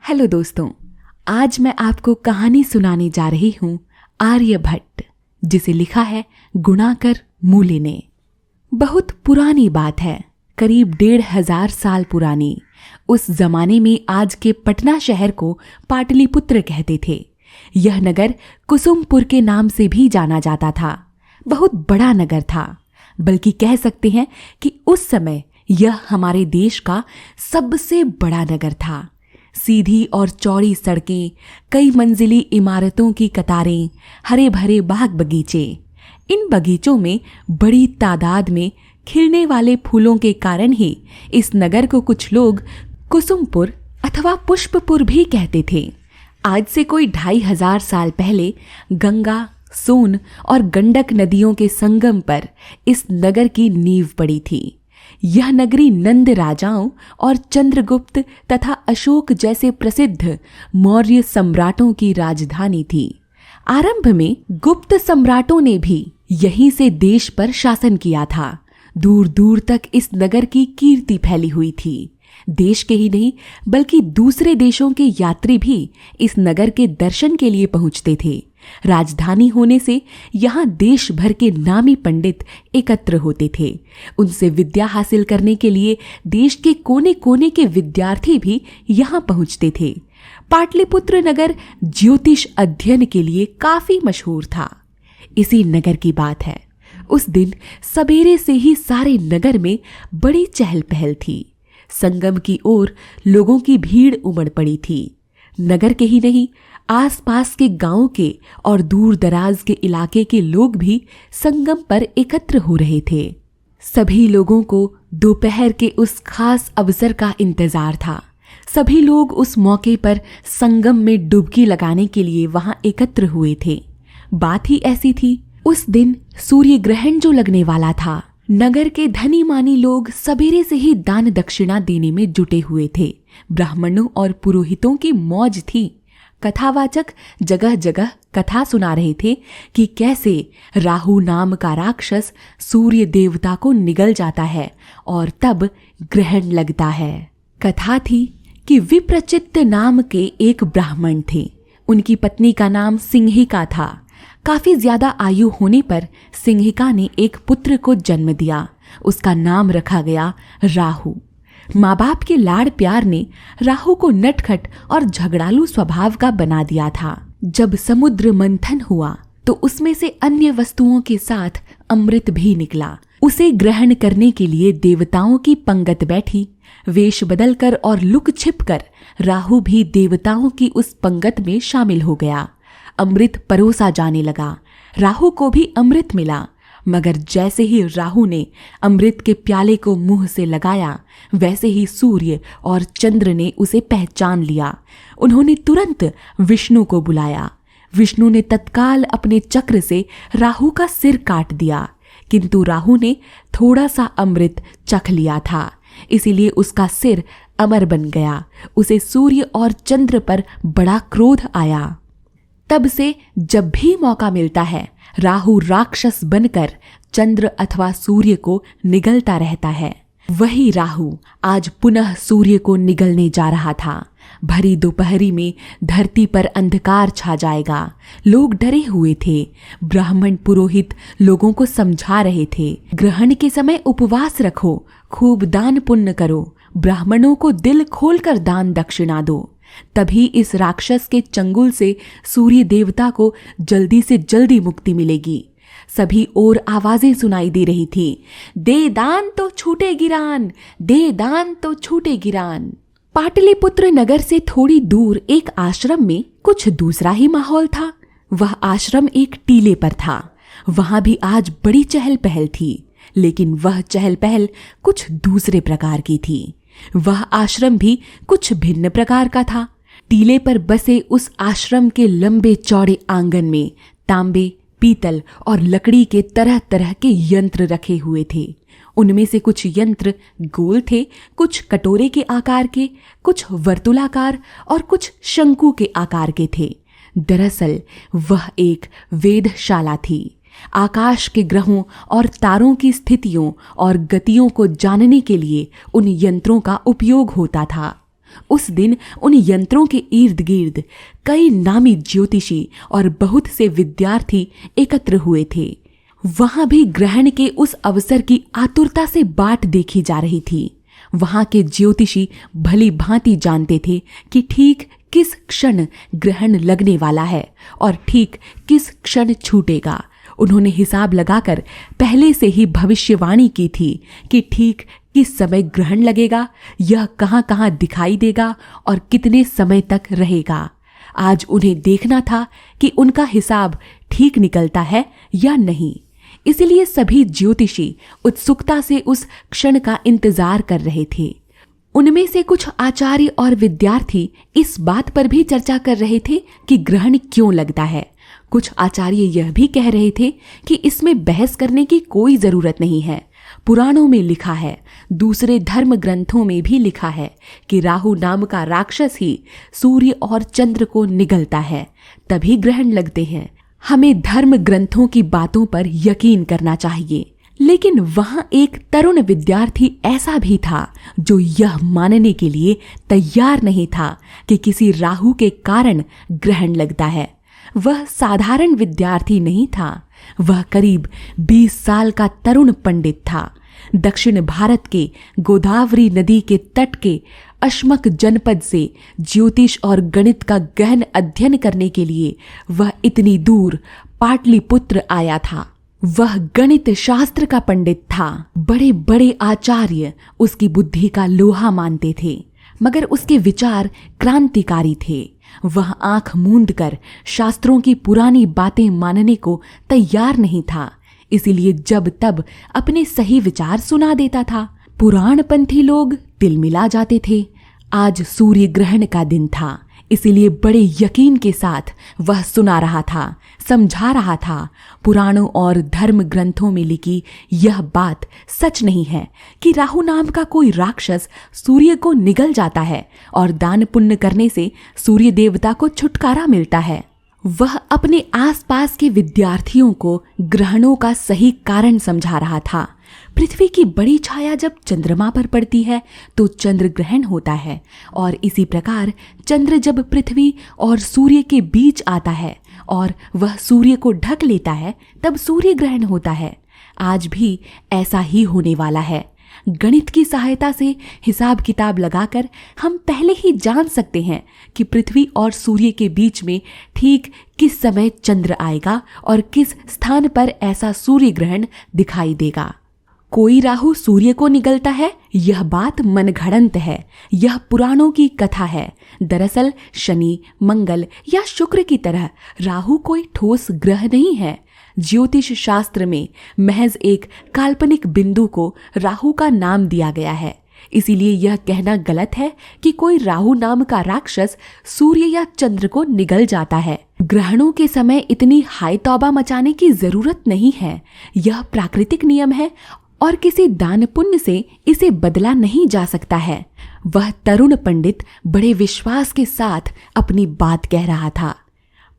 Hello दोस्तों, आज मैं आपको कहानी सुनाने जा रही हूँ आर्यभट्ट, जिसे लिखा है गुणाकर मूले ने। बहुत पुरानी बात है, करीब 1500 साल पुरानी। उस जमाने में आज के पटना शहर को पाटलिपुत्र कहते थे। यह नगर कुसुमपुर के नाम से भी जाना जाता था। बहुत बड़ा नगर था, बल्कि कह सकते हैं कि उस समय यह हमारे देश का सबसे बड़ा नगर था। सीधी और चौड़ी सड़कें, कई मंजिली इमारतों की कतारें, हरे भरे बाग बगीचे। इन बगीचों में बड़ी तादाद में खिलने वाले फूलों के कारण ही इस नगर को कुछ लोग कुसुमपुर अथवा पुष्पपुर भी कहते थे। आज से कोई 2500 साल पहले गंगा, सोन और गंडक नदियों के संगम पर इस नगर की नींव पड़ी थी। यह नगरी नंद राजाओं और चंद्रगुप्त तथा अशोक जैसे प्रसिद्ध मौर्य सम्राटों की राजधानी थी। आरंभ में गुप्त सम्राटों ने भी यहीं से देश पर शासन किया था। दूर दूर तक इस नगर की कीर्ति फैली हुई थी। देश के ही नहीं बल्कि दूसरे देशों के यात्री भी इस नगर के दर्शन के लिए पहुंचते थे। राजधानी होने से यहाँ देश भर के नामी पंडित एकत्र होते थे। उनसे विद्या हासिल करने के लिए देश के कोने कोने के विद्यार्थी भी यहाँ पहुँचते थे। पाटलिपुत्र नगर ज्योतिष अध्ययन के लिए काफी मशहूर था। इसी नगर की बात है। उस दिन सवेरे से ही सारे नगर में बड़ी चहल पहल थी। संगम की ओर लोगों की भीड़ उमड़ पड़ी थी। नगर के ही नहीं, आसपास के गांवों के और दूर दराज के इलाके के लोग भी संगम पर एकत्र हो रहे थे। सभी लोगों को दोपहर के उस खास अवसर का इंतजार था। सभी लोग उस मौके पर संगम में डुबकी लगाने के लिए वहां एकत्र हुए थे। बात ही ऐसी थी, उस दिन सूर्य ग्रहण जो लगने वाला था। नगर के धनी मानी लोग सवेरे से ही दान दक्षिणा देने में जुटे हुए थे। ब्राह्मणों और पुरोहितों की मौज थी। कथावाचक जगह जगह कथा सुना रहे थे कि कैसे राहु नाम का राक्षस सूर्य देवता को निगल जाता है और तब ग्रहण लगता है। कथा थी कि विप्रचित्त नाम के एक ब्राह्मण थे। उनकी पत्नी का नाम सिंहिका था। काफी ज्यादा आयु होने पर सिंहिका ने एक पुत्र को जन्म दिया। उसका नाम रखा गया राहु। माँ बाप के लाड़ प्यार ने राहु को नटखट और झगड़ालू स्वभाव का बना दिया था। जब समुद्र मंथन हुआ तो उसमें से अन्य वस्तुओं के साथ अमृत भी निकला। उसे ग्रहण करने के लिए देवताओं की पंगत बैठी। वेश बदलकर और लुक छिपकर राहु भी देवताओं की उस पंगत में शामिल हो गया। अमृत परोसा जाने लगा। राहु को भी अमृत मिला, मगर जैसे ही राहु ने अमृत के प्याले को मुंह से लगाया, वैसे ही सूर्य और चंद्र ने उसे पहचान लिया। उन्होंने तुरंत विष्णु को बुलाया। विष्णु ने तत्काल अपने चक्र से राहु का सिर काट दिया, किंतु राहु ने थोड़ा सा अमृत चख लिया था, इसीलिए उसका सिर अमर बन गया। उसे सूर्य और चंद्र पर बड़ा क्रोध आया। तब से जब भी मौका मिलता है, राहु राक्षस बनकर चंद्र अथवा सूर्य को निगलता रहता है। वही राहु आज पुनः सूर्य को निगलने जा रहा था। भरी दोपहरी में धरती पर अंधकार छा जाएगा। लोग डरे हुए थे। ब्राह्मण पुरोहित लोगों को समझा रहे थे, ग्रहण के समय उपवास रखो, खूब दान पुण्य करो, ब्राह्मणों को दिल खोलकर दान दक्षिणा दो, तभी इस राक्षस के चंगुल से सूर्य देवता को जल्दी से जल्दी मुक्ति मिलेगी। सभी और आवाजें सुनाई दे रही थी, दे दान तो छूटे गिरान, दे दान तो छूटे गिरान। पाटलिपुत्र नगर से थोड़ी दूर एक आश्रम में कुछ दूसरा ही माहौल था। वह आश्रम एक टीले पर था। वहां भी आज बड़ी चहल पहल थी, लेकिन वह चहल पहल कुछ दूसरे प्रकार की थी। वह आश्रम भी कुछ भिन्न प्रकार का था। टीले पर बसे उस आश्रम के लंबे चौड़े आंगन में तांबे, पीतल और लकड़ी के तरह तरह के यंत्र रखे हुए थे। उनमें से कुछ यंत्र गोल थे, कुछ कटोरे के आकार के, कुछ वर्तुलाकार और कुछ शंकु के आकार के थे। दरअसल वह एक वेधशाला थी। आकाश के ग्रहों और तारों की स्थितियों और गतियों को जानने के लिए उन यंत्रों का उपयोग होता था। उस दिन उन यंत्रों के इर्द गिर्द कई नामी ज्योतिषी और बहुत से विद्यार्थी एकत्र हुए थे। वहां भी ग्रहण के उस अवसर की आतुरता से बाट देखी जा रही थी। वहां के ज्योतिषी भली भांति जानते थे कि ठीक किस क्षण ग्रहण लगने वाला है और ठीक किस क्षण छूटेगा। उन्होंने हिसाब लगाकर पहले से ही भविष्यवाणी की थी कि ठीक किस समय ग्रहण लगेगा, यह कहां कहां दिखाई देगा और कितने समय तक रहेगा। आज उन्हें देखना था कि उनका हिसाब ठीक निकलता है या नहीं। इसलिए सभी ज्योतिषी उत्सुकता से उस क्षण का इंतजार कर रहे थे। उनमें से कुछ आचार्य और विद्यार्थी इस बात पर भी चर्चा कर रहे थे कि ग्रहण क्यों लगता है। कुछ आचार्य यह भी कह रहे थे कि इसमें बहस करने की कोई जरूरत नहीं है। पुराणों में लिखा है, दूसरे धर्म ग्रंथों में भी लिखा है कि राहु नाम का राक्षस ही सूर्य और चंद्र को निगलता है, तभी ग्रहण लगते हैं। हमें धर्म ग्रंथों की बातों पर यकीन करना चाहिए। लेकिन वहां एक तरुण विद्यार्थी ऐसा भी था जो यह मानने के लिए तैयार नहीं था कि किसी राहु के कारण ग्रहण लगता है। वह साधारण विद्यार्थी नहीं था, वह करीब 20 साल का तरुण पंडित था। दक्षिण भारत के गोदावरी नदी के तट के अश्मक जनपद से ज्योतिष और गणित का गहन अध्ययन करने के लिए वह इतनी दूर पाटलिपुत्र आया था। वह गणित शास्त्र का पंडित था। बड़े बड़े आचार्य उसकी बुद्धि का लोहा मानते थे, मगर उसके विचार क्रांतिकारी थे। वह आंख मूंद कर शास्त्रों की पुरानी बातें मानने को तैयार नहीं था, इसीलिए जब तब अपने सही विचार सुना देता था। पुराणपंथी लोग तिलमिला जाते थे। आज सूर्य ग्रहण का दिन था, इसीलिए बड़े यकीन के साथ वह सुना रहा था, समझा रहा था। पुराणों और धर्म ग्रंथों में लिखी यह बात सच नहीं है कि राहु नाम का कोई राक्षस सूर्य को निगल जाता है और दान पुण्य करने से सूर्य देवता को छुटकारा मिलता है। वह अपने आसपास के विद्यार्थियों को ग्रहणों का सही कारण समझा रहा था। पृथ्वी की बड़ी छाया जब चंद्रमा पर पड़ती है तो चंद्र ग्रहण होता है, और इसी प्रकार चंद्र जब पृथ्वी और सूर्य के बीच आता है और वह सूर्य को ढक लेता है तब सूर्य ग्रहण होता है। आज भी ऐसा ही होने वाला है। गणित की सहायता से हिसाब किताब लगाकर हम पहले ही जान सकते हैं कि पृथ्वी और सूर्य के बीच में ठीक किस समय चंद्र आएगा और किस स्थान पर ऐसा सूर्य ग्रहण दिखाई देगा। कोई राहु सूर्य को निगलता है, यह बात मनगढ़ंत है, यह पुराणों की कथा है। दरअसल शनि, मंगल या शुक्र की तरह राहु कोई ठोस ग्रह नहीं है। ज्योतिष शास्त्र में महज एक काल्पनिक बिंदु को राहु का नाम दिया गया है। इसीलिए यह कहना गलत है कि कोई राहु नाम का राक्षस सूर्य या चंद्र को निगल जाता है। ग्रहणों के समय इतनी हाय तौबा मचाने की जरूरत नहीं है। यह प्राकृतिक नियम है और किसी दान पुण्य से इसे बदला नहीं जा सकता है। वह तरुण पंडित बड़े विश्वास के साथ अपनी बात कह रहा था।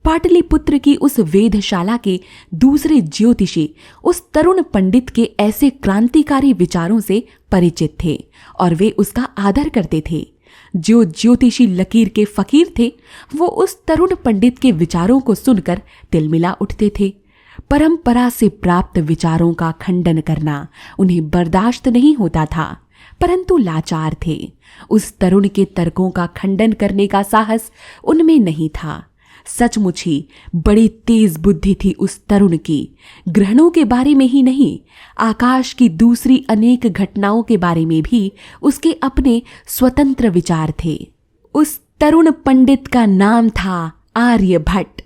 पाटलिपुत्र की उस वेधशाला के दूसरे ज्योतिषी उस तरुण पंडित के ऐसे क्रांतिकारी विचारों से परिचित थे और वे उसका आदर करते थे। जो ज्योतिषी लकीर के फकीर थे, वो उस तरुण पंडित के विचारों को सुनकर तिलमिला उठते थे। परंपरा से प्राप्त विचारों का खंडन करना उन्हें बर्दाश्त नहीं होता था, परंतु लाचार थे। उस तरुण के तर्कों का खंडन करने का साहस उनमें नहीं था। सचमुच ही बड़ी तेज बुद्धि थी उस तरुण की। ग्रहणों के बारे में ही नहीं, आकाश की दूसरी अनेक घटनाओं के बारे में भी उसके अपने स्वतंत्र विचार थे। उस तरुण पंडित का नाम था आर्यभट्ट।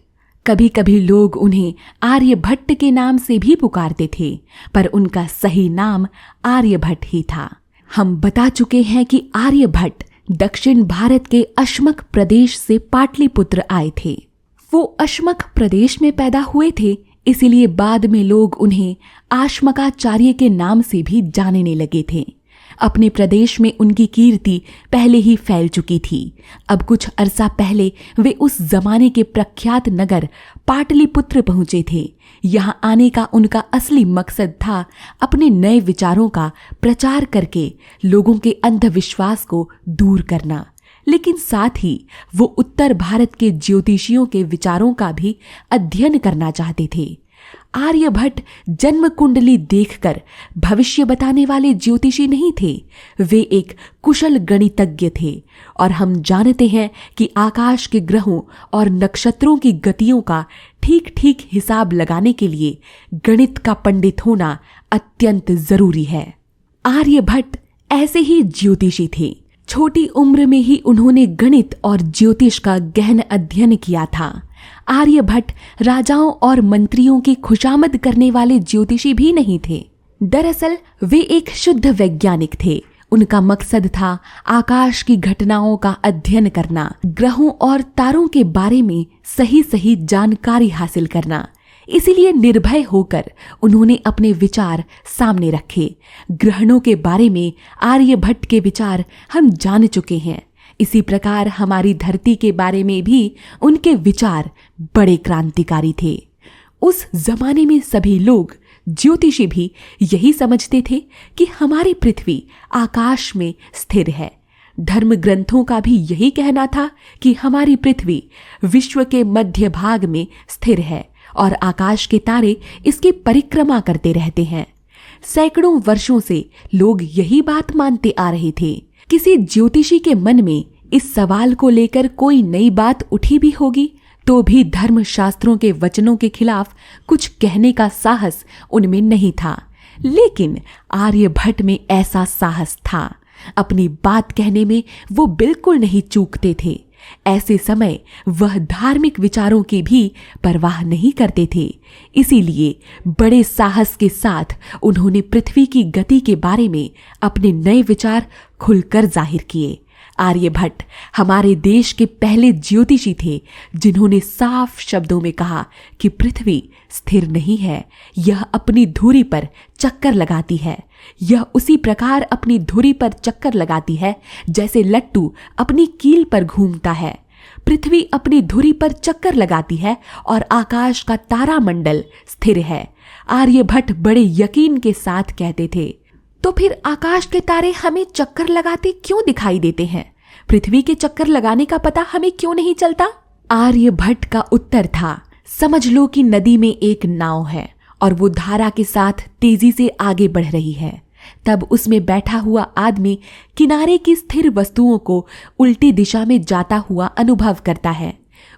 कभी कभी लोग उन्हें आर्यभट्ट के नाम से भी पुकारते थे, पर उनका सही नाम आर्यभट्ट ही था। हम बता चुके हैं कि आर्यभट्ट दक्षिण भारत के अश्मक प्रदेश से पाटलिपुत्र आए थे। वो अश्मक प्रदेश में पैदा हुए थे, इसीलिए बाद में लोग उन्हें आश्मकाचार्य के नाम से भी जानने लगे थे। अपने प्रदेश में उनकी कीर्ति पहले ही फैल चुकी थी। अब कुछ अरसा पहले वे उस जमाने के प्रख्यात नगर पाटलिपुत्र पहुंचे थे। यहां आने का उनका असली मकसद था अपने नए विचारों का प्रचार करके लोगों के अंधविश्वास को दूर करना। लेकिन साथ ही वो उत्तर भारत के ज्योतिषियों के विचारों का भी अध्ययन करना चाहते थे। आर्यभट्ट जन्म कुंडली देखकर भविष्य बताने वाले ज्योतिषी नहीं थे, वे एक कुशल गणितज्ञ थे और हम जानते हैं कि आकाश के ग्रहों और नक्षत्रों की गतियों का ठीक ठीक हिसाब लगाने के लिए गणित का पंडित होना अत्यंत जरूरी है। आर्यभट्ट ऐसे ही ज्योतिषी थे। छोटी उम्र में ही उन्होंने गणित और ज्योतिष का गहन अध्ययन किया था। आर्यभट्ट राजाओं और मंत्रियों की खुशामद करने वाले ज्योतिषी भी नहीं थे। दरअसल वे एक शुद्ध वैज्ञानिक थे। उनका मकसद था आकाश की घटनाओं का अध्ययन करना, ग्रहों और तारों के बारे में सही सही जानकारी हासिल करना। इसीलिए निर्भय होकर उन्होंने अपने विचार सामने रखे। ग्रहणों के बारे में आर्यभट्ट के विचार हम जान चुके हैं। इसी प्रकार हमारी धरती के बारे में भी उनके विचार बड़े क्रांतिकारी थे। उस जमाने में सभी लोग, ज्योतिषी भी, यही समझते थे कि हमारी पृथ्वी आकाश में स्थिर है। धर्म ग्रंथों का भी यही कहना था कि हमारी पृथ्वी विश्व के मध्य भाग में स्थिर है और आकाश के तारे इसकी परिक्रमा करते रहते हैं। सैकड़ों वर्षों से लोग यही बात मानते आ रहे थे। किसी ज्योतिषी के मन में इस सवाल को लेकर कोई नई बात उठी भी होगी तो भी धर्मशास्त्रों के वचनों के खिलाफ कुछ कहने का साहस उनमें नहीं था। लेकिन आर्यभट्ट में ऐसा साहस था। अपनी बात कहने में वो बिल्कुल नहीं चूकते थे। ऐसे समय वह धार्मिक विचारों की भी परवाह नहीं करते थे। इसीलिए बड़े साहस के साथ उन्होंने पृथ्वी की गति के बारे में अपने नए विचार खुलकर जाहिर किए। आर्यभट्ट हमारे देश के पहले ज्योतिषी थे जिन्होंने साफ शब्दों में कहा कि पृथ्वी स्थिर नहीं है, यह अपनी धुरी पर चक्कर लगाती है। यह उसी प्रकार अपनी धुरी पर चक्कर लगाती है जैसे लट्टू अपनी कील पर घूमता है। पृथ्वी अपनी धुरी पर चक्कर लगाती है और आकाश का तारामंडल स्थिर है। आर्यभट्ट बड़े यकीन के साथ कहते थे, तो फिर आकाश के तारे हमें चक्कर लगाते क्यों दिखाई देते हैं? पृथ्वी के चक्कर लगाने का पता हमें क्यों नहीं चलता? आर्यभट्ट का उत्तर था, समझ लो कि नदी में एक नाव है और वो धारा के साथ तेजी से आगे बढ़ रही है। तब उसमें बैठा हुआ आदमी किनारे की स्थिर वस्तुओं को उल्टी दिशा में जाता हुआ अनुभव करता है।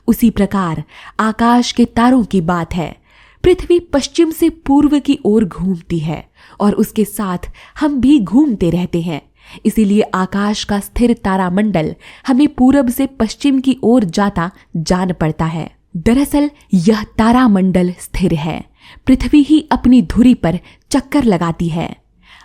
उसी प्रकार आकाश के तारों की बात है। पृथ्वी पश्चिम से पूर्व की ओर घूमती है और उसके साथ हम भी घूमते रहते हैं। इसीलिए आकाश का स्थिर तारामंडल हमें पूरब से पश्चिम की ओर जाता जान पड़ता है। दरअसल यह तारामंडल स्थिर है, पृथ्वी ही अपनी धुरी पर चक्कर लगाती है।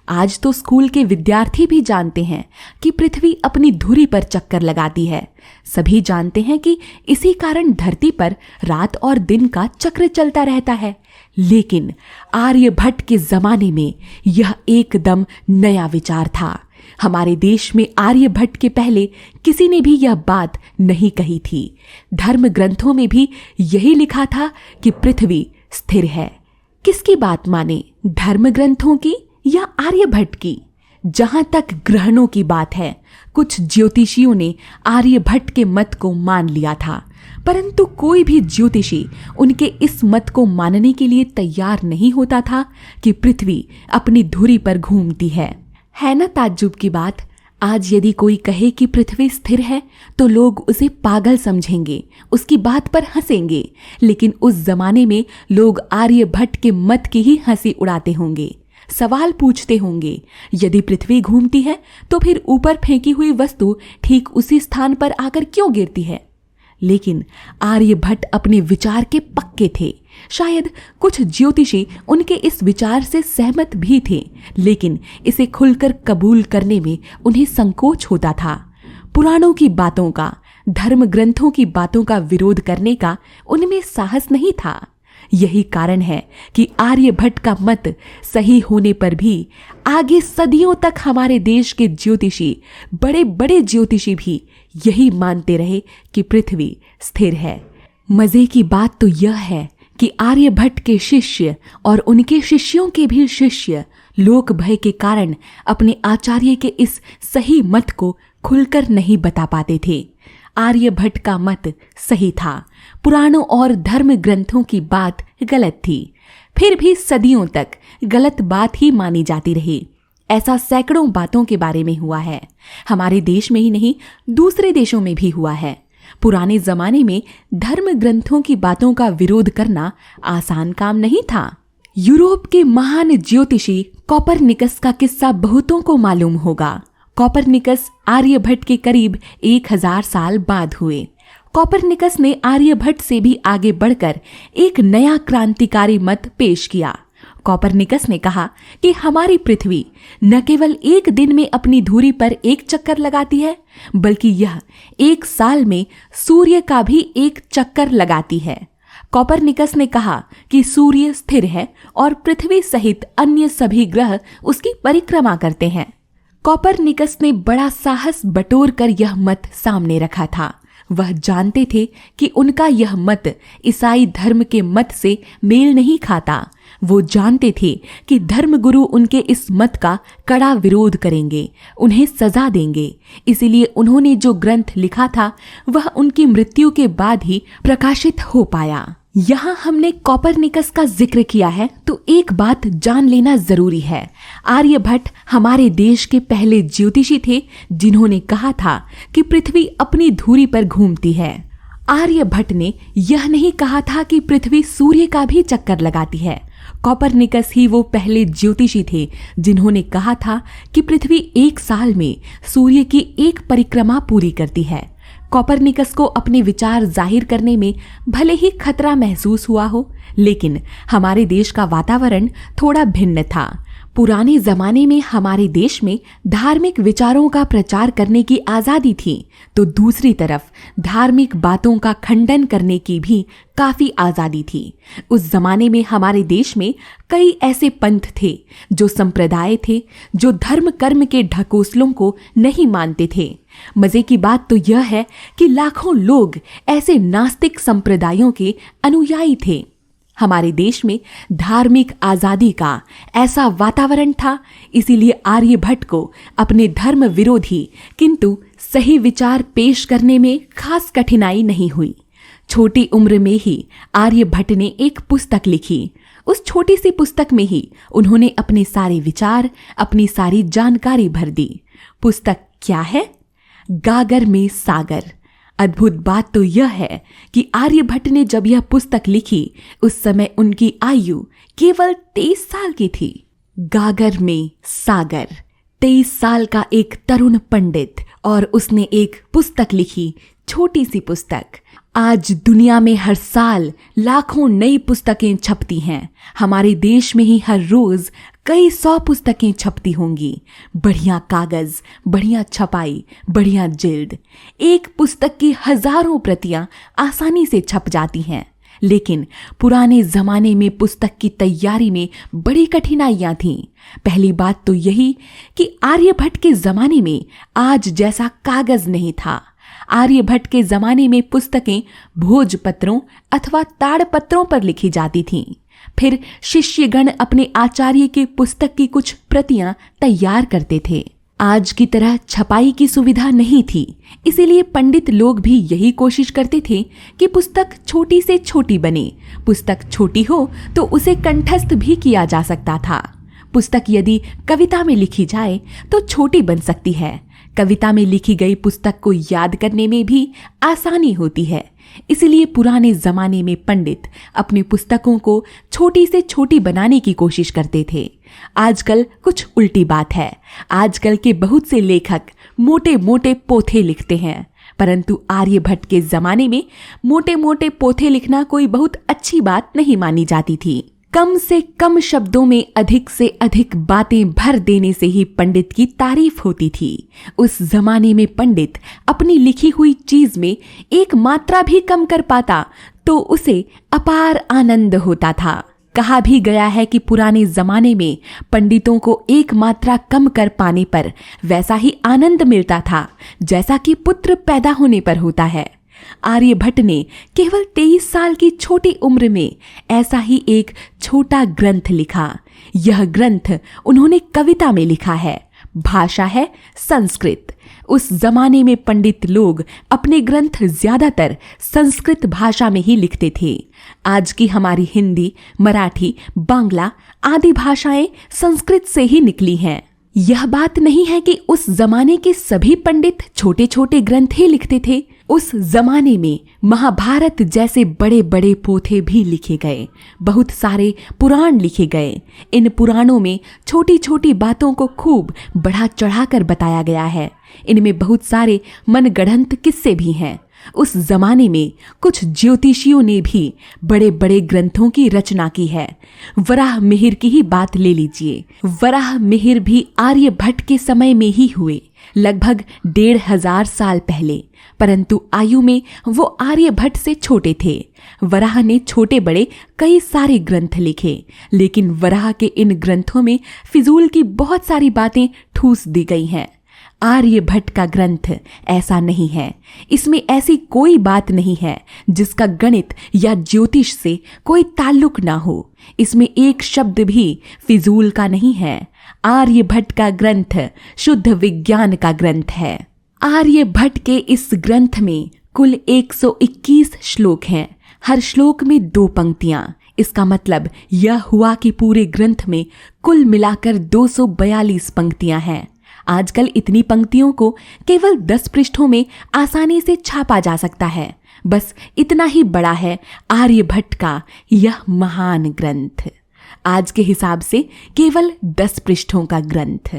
आज तो स्कूल के विद्यार्थी भी जानते हैं कि पृथ्वी अपनी धुरी पर चक्कर लगाती है। सभी जानते हैं कि इसी कारण धरती पर रात और दिन का चक्र चलता रहता है। लेकिन आर्यभट्ट के जमाने में यह एकदम नया विचार था। हमारे देश में आर्यभट्ट के पहले किसी ने भी यह बात नहीं कही थी। धर्म ग्रंथों में भी यही लिखा था कि पृथ्वी स्थिर है। किसकी बात माने, धर्म ग्रंथों की या आर्यभट्ट की? जहां तक ग्रहणों की बात है, कुछ ज्योतिषियों ने आर्यभट्ट के मत को मान लिया था, परंतु कोई भी ज्योतिषी उनके इस मत को मानने के लिए तैयार नहीं होता था कि पृथ्वी अपनी धुरी पर घूमती है ना ताज्जुब की बात। आज यदि कोई कहे कि पृथ्वी स्थिर है तो लोग उसे पागल समझेंगे, उसकी बात पर हंसेंगे। लेकिन उस जमाने में लोग आर्यभट्ट के मत की ही हंसी उड़ाते होंगे, सवाल पूछते होंगे, यदि पृथ्वी घूमती है तो फिर ऊपर फेंकी हुई वस्तु ठीक उसी स्थान पर आकर क्यों गिरती है? लेकिन आर्यभट्ट अपने विचार के पक्के थे। शायद कुछ ज्योतिषी उनके इस विचार से सहमत भी थे, लेकिन इसे खुलकर कबूल करने में उन्हें संकोच होता था। पुराणों की बातों का, धर्म ग्रंथों की बातों का विरोध करने का उनमें साहस नहीं था। यही कारण है कि आर्यभट्ट का मत सही होने पर भी आगे सदियों तक हमारे देश के ज्योतिषी, बड़े बड़े ज्योतिषी भी यही मानते रहे कि पृथ्वी स्थिर है। मजे की बात तो यह है कि आर्यभट्ट के शिष्य और उनके शिष्यों के भी शिष्य लोक भय के कारण अपने आचार्य के इस सही मत को खुलकर नहीं बता पाते थे। आर्यभट्ट का मत सही था, पुराणों और धर्म ग्रंथों की बात गलत थी। फिर भी सदियों तक गलत बात ही मानी जाती रही। ऐसा सैकड़ों बातों के बारे में हुआ है। हमारे देश में ही नहीं, दूसरे देशों में भी हुआ है। पुराने जमाने में धर्म ग्रंथों की बातों का विरोध करना आसान काम नहीं था। यूरोप के महान ज्योतिषी कोपरनिकस का किस्सा बहुतों को मालूम होगा। कोपरनिकस आर्यभट्ट के करीब 1000 साल बाद हुए। कोपरनिकस ने आर्यभट्ट से भी आगे बढ़कर एक नया क्रांतिकारी मत पेश किया। कोपरनिकस ने कहा कि हमारी पृथ्वी न केवल एक दिन में अपनी धुरी पर एक चक्कर लगाती है, बल्कि यह एक साल में सूर्य का भी एक चक्कर लगाती है। कोपरनिकस ने कहा कि सूर्य स्थिर है और पृथ्वी सहित अन्य सभी ग्रह उसकी परिक्रमा करते हैं। कोपरनिकस ने बड़ा साहस बटोर कर यह मत सामने रखा था। वह जानते थे कि उनका यह मत ईसाई धर्म के मत से मेल नहीं खाता। वो जानते थे कि धर्मगुरु उनके इस मत का कड़ा विरोध करेंगे, उन्हें सजा देंगे। इसीलिए उन्होंने जो ग्रंथ लिखा था वह उनकी मृत्यु के बाद ही प्रकाशित हो पाया। यहाँ हमने कोपरनिकस का जिक्र किया है तो एक बात जान लेना जरूरी है। आर्यभट्ट हमारे देश के पहले ज्योतिषी थे जिन्होंने कहा था कि पृथ्वी अपनी धुरी पर घूमती है। आर्यभट्ट ने यह नहीं कहा था कि पृथ्वी सूर्य का भी चक्कर लगाती है। कोपरनिकस ही वो पहले ज्योतिषी थे जिन्होंने कहा था कि पृथ्वी एक साल में सूर्य की एक परिक्रमा पूरी करती है। कोपरनिकस को अपने विचार जाहिर करने में भले ही खतरा महसूस हुआ हो, लेकिन हमारे देश का वातावरण थोड़ा भिन्न था। पुराने जमाने में हमारे देश में धार्मिक विचारों का प्रचार करने की आजादी थी, तो दूसरी तरफ धार्मिक बातों का खंडन करने की भी काफी आजादी थी। उस जमाने में हमारे देश में कई ऐसे पंथ थे, जो संप्रदाय थे, जो धर्म कर्म के ढकोसलों को नहीं मानते थे। मजे की बात तो यह है कि लाखों लोग ऐसे नास्तिक संप्रदायों के अनुयायी थे। हमारे देश में धार्मिक आजादी का ऐसा वातावरण था, इसीलिए आर्यभट्ट को अपने धर्म विरोधी किंतु सही विचार पेश करने में खास कठिनाई नहीं हुई। छोटी उम्र में ही आर्यभट्ट ने एक पुस्तक लिखी। उस छोटी सी पुस्तक में ही उन्होंने अपने सारे विचार, अपनी सारी जानकारी भर दी। पुस्तक क्या है? गागर में सागर। अद्भुत बात तो यह है कि आर्यभट्ट ने जब यह पुस्तक लिखी उस समय उनकी आयु केवल 23 साल की थी। गागर में सागर, 23 साल का एक तरुण पंडित, और उसने एक पुस्तक लिखी, छोटी सी पुस्तक। आज दुनिया में हर साल लाखों नई पुस्तकें छपती हैं। हमारे देश में ही हर रोज कई 100 पुस्तकें छपती होंगी। बढ़िया कागज, बढ़िया छपाई, बढ़िया जिल्द। एक पुस्तक की हजारों प्रतियां आसानी से छप जाती हैं। लेकिन पुराने जमाने में पुस्तक की तैयारी में बड़ी कठिनाइयां थीं। पहली बात तो यही कि आर्यभट्ट के जमाने में आज जैसा कागज नहीं था। आर्यभट्ट के जमाने में पुस्तकें भोजपत्रों अथवा ताड़पत्रों पर लिखी जाती थीं। फिर शिष्यगण अपने आचार्य के पुस्तक की कुछ प्रतियां तैयार करते थे। आज की तरह छपाई की सुविधा नहीं थी, इसीलिए पंडित लोग भी यही कोशिश करते थे कि पुस्तक छोटी से छोटी बने। पुस्तक छोटी हो तो उसे कंठस्थ भी किया जा सकता था। पुस्तक यदि कविता में लिखी जाए तो छोटी बन सकती है। कविता में लिखी गई पुस्तक को याद करने में भी आसानी होती है। इसलिए पुराने जमाने में पंडित अपनी पुस्तकों को छोटी से छोटी बनाने की कोशिश करते थे। आजकल कुछ उल्टी बात है। आजकल के बहुत से लेखक मोटे मोटे पोथे लिखते हैं, परंतु आर्यभट्ट के जमाने में मोटे मोटे पोथे लिखना कोई बहुत अच्छी बात नहीं मानी जाती थी। कम से कम शब्दों में अधिक से अधिक बातें भर देने से ही पंडित की तारीफ होती थी। उस जमाने में पंडित अपनी लिखी हुई चीज में एक मात्रा भी कम कर पाता तो उसे अपार आनंद होता था। कहा भी गया है कि पुराने जमाने में पंडितों को एक मात्रा कम कर पाने पर वैसा ही आनंद मिलता था जैसा कि पुत्र पैदा होने पर होता है। आर्यभट्ट ने केवल 23 साल की छोटी उम्र में ऐसा ही एक छोटा ग्रंथ लिखा। यह ग्रंथ उन्होंने कविता में लिखा है। भाषा है संस्कृत। उस जमाने में पंडित लोग अपने ग्रंथ ज्यादातर संस्कृत भाषा में ही लिखते थे। आज की हमारी हिंदी, मराठी, बांग्ला आदि भाषाएं संस्कृत से ही निकली हैं। यह बात नहीं है कि उस जमाने के सभी पंडित छोटे छोटे ग्रंथ ही लिखते थे। उस जमाने में महाभारत जैसे बड़े बड़े पोथे भी लिखे गए, बहुत सारे पुराण लिखे गए। इन पुराणों में छोटी छोटी बातों को खूब बढ़ा चढ़ाकर बताया गया है। इनमें बहुत सारे मनगढ़ंत किस्से भी हैं। उस जमाने में कुछ ज्योतिषियों ने भी बड़े बड़े ग्रंथों की रचना की है। वराह मिहिर की ही बात ले लीजिए। वराह मिहिर भी आर्यभट्ट के समय में ही हुए, लगभग 1500 साल पहले, परंतु आयु में वो आर्यभट्ट से छोटे थे। वराह ने छोटे बड़े कई सारे ग्रंथ लिखे, लेकिन वराह के इन ग्रंथों में फिजूल की बहुत सारी बातें ठूस दी गई हैं। आर्यभट्ट का ग्रंथ ऐसा नहीं है। इसमें ऐसी कोई बात नहीं है जिसका गणित या ज्योतिष से कोई ताल्लुक ना हो। इसमें एक शब्द भी फिजूल का नहीं है। आर्यभट्ट का ग्रंथ शुद्ध विज्ञान का ग्रंथ है। आर्यभट्ट के इस ग्रंथ में कुल 121 श्लोक हैं। हर श्लोक में 2 पंक्तियां। इसका मतलब यह हुआ कि पूरे ग्रंथ में कुल मिलाकर 242 पंक्तियां हैं। आजकल इतनी पंक्तियों को केवल 10 पृष्ठों में आसानी से छापा जा सकता है। बस इतना ही बड़ा है आर्यभट्ट का यह महान ग्रंथ। आज के हिसाब से केवल 10 पृष्ठों का ग्रंथ।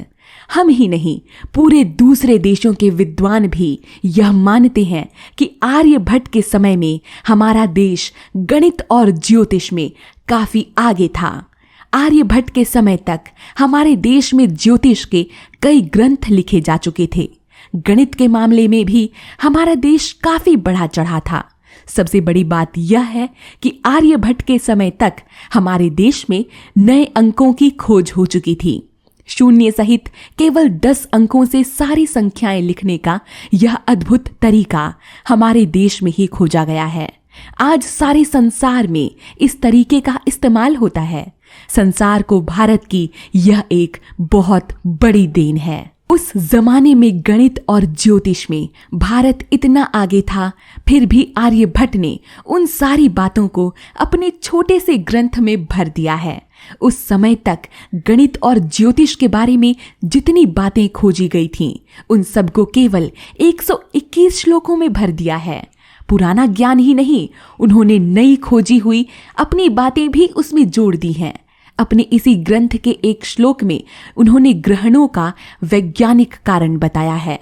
हम ही नहीं, पूरे दूसरे देशों के विद्वान भी यह मानते हैं कि आर्यभट्ट के समय में हमारा देश गणित और ज्योतिष में काफी आगे था। आर्यभट्ट के समय तक हमारे देश में ज्योतिष के कई ग्रंथ लिखे जा चुके थे। गणित के मामले में भी हमारा देश काफी बढ़ा चढ़ा था। सबसे बड़ी बात यह है कि आर्यभट्ट के समय तक हमारे देश में नए अंकों की खोज हो चुकी थी। शून्य सहित केवल 10 अंकों से सारी संख्याएं लिखने का यह अद्भुत तरीका हमारे देश में ही खोजा गया है। आज सारे संसार में इस तरीके का इस्तेमाल होता है। संसार को भारत की यह एक बहुत बड़ी देन है। उस जमाने में गणित और ज्योतिष में भारत इतना आगे था, फिर भी आर्यभट्ट ने उन सारी बातों को अपने छोटे से ग्रंथ में भर दिया है। उस समय तक गणित और ज्योतिष के बारे में जितनी बातें खोजी गई थीं, उन सबको केवल 121 श्लोकों में भर दिया है। पुराना ज्ञान ही नहीं, उन्होंने नई खोजी हुई अपनी बातें भी उसमें जोड़ दी हैं। अपने इसी ग्रंथ के एक श्लोक में उन्होंने ग्रहणों का वैज्ञानिक कारण बताया है।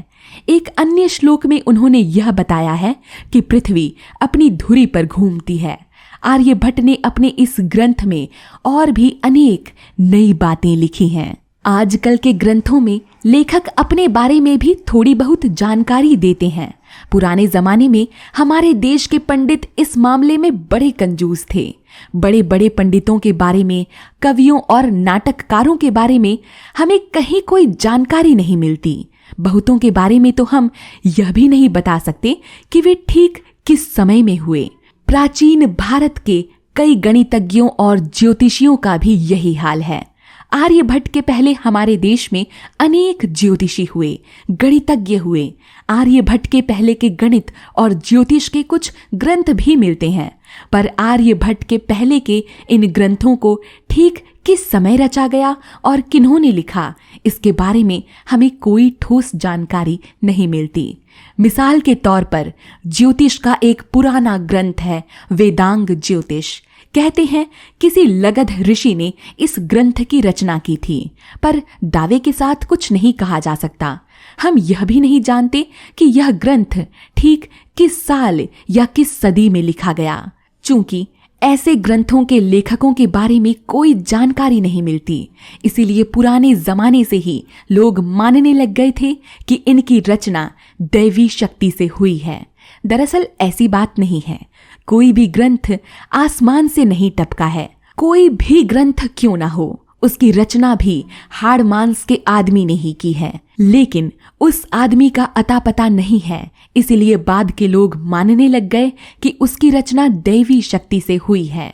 एक अन्य श्लोक में उन्होंने यह बताया है कि पृथ्वी अपनी धुरी पर घूमती है। आर्यभट्ट ने अपने इस ग्रंथ में और भी अनेक नई बातें लिखी हैं। आजकल के ग्रंथों में लेखक अपने बारे में भी थोड़ी बहुत जानकारी देते हैं। पुराने जमाने में हमारे देश के पंडित इस मामले में बड़े कंजूस थे। बड़े बड़े पंडितों के बारे में, कवियों और नाटककारों के बारे में हमें कहीं कोई जानकारी नहीं मिलती। बहुतों के बारे में तो हम यह भी नहीं बता सकते कि वे ठीक किस समय में हुए। प्राचीन भारत के कई गणितज्ञों और ज्योतिषियों का भी यही हाल है। आर्यभट्ट के पहले हमारे देश में अनेक ज्योतिषी हुए, गणितज्ञ हुए। आर्यभट्ट के पहले के गणित और ज्योतिष के कुछ ग्रंथ भी मिलते हैं, पर आर्यभट्ट के पहले के इन ग्रंथों को ठीक किस समय रचा गया और किन्होंने लिखा, इसके बारे में हमें कोई ठोस जानकारी नहीं मिलती। मिसाल के तौर पर ज्योतिष का एक पुराना ग्रंथ है वेदांग ज्योतिष। कहते हैं किसी लगध ऋषि ने इस ग्रंथ की रचना की थी, पर दावे के साथ कुछ नहीं कहा जा सकता। हम यह भी नहीं जानते कि यह ग्रंथ ठीक किस साल या किस सदी में लिखा गया। चूंकि ऐसे ग्रंथों के लेखकों के बारे में कोई जानकारी नहीं मिलती, इसीलिए पुराने जमाने से ही लोग मानने लग गए थे कि इनकी रचना दैवी शक्ति से हुई है। दरअसल ऐसी बात नहीं है। कोई भी ग्रंथ आसमान से नहीं टपका है। कोई भी ग्रंथ क्यों ना हो, उसकी रचना भी हाड़ मांस के आदमी ने ही की है, लेकिन उस आदमी का अता पता नहीं है। इसीलिए बाद के लोग मानने लग गए कि उसकी रचना दैवी शक्ति से हुई है।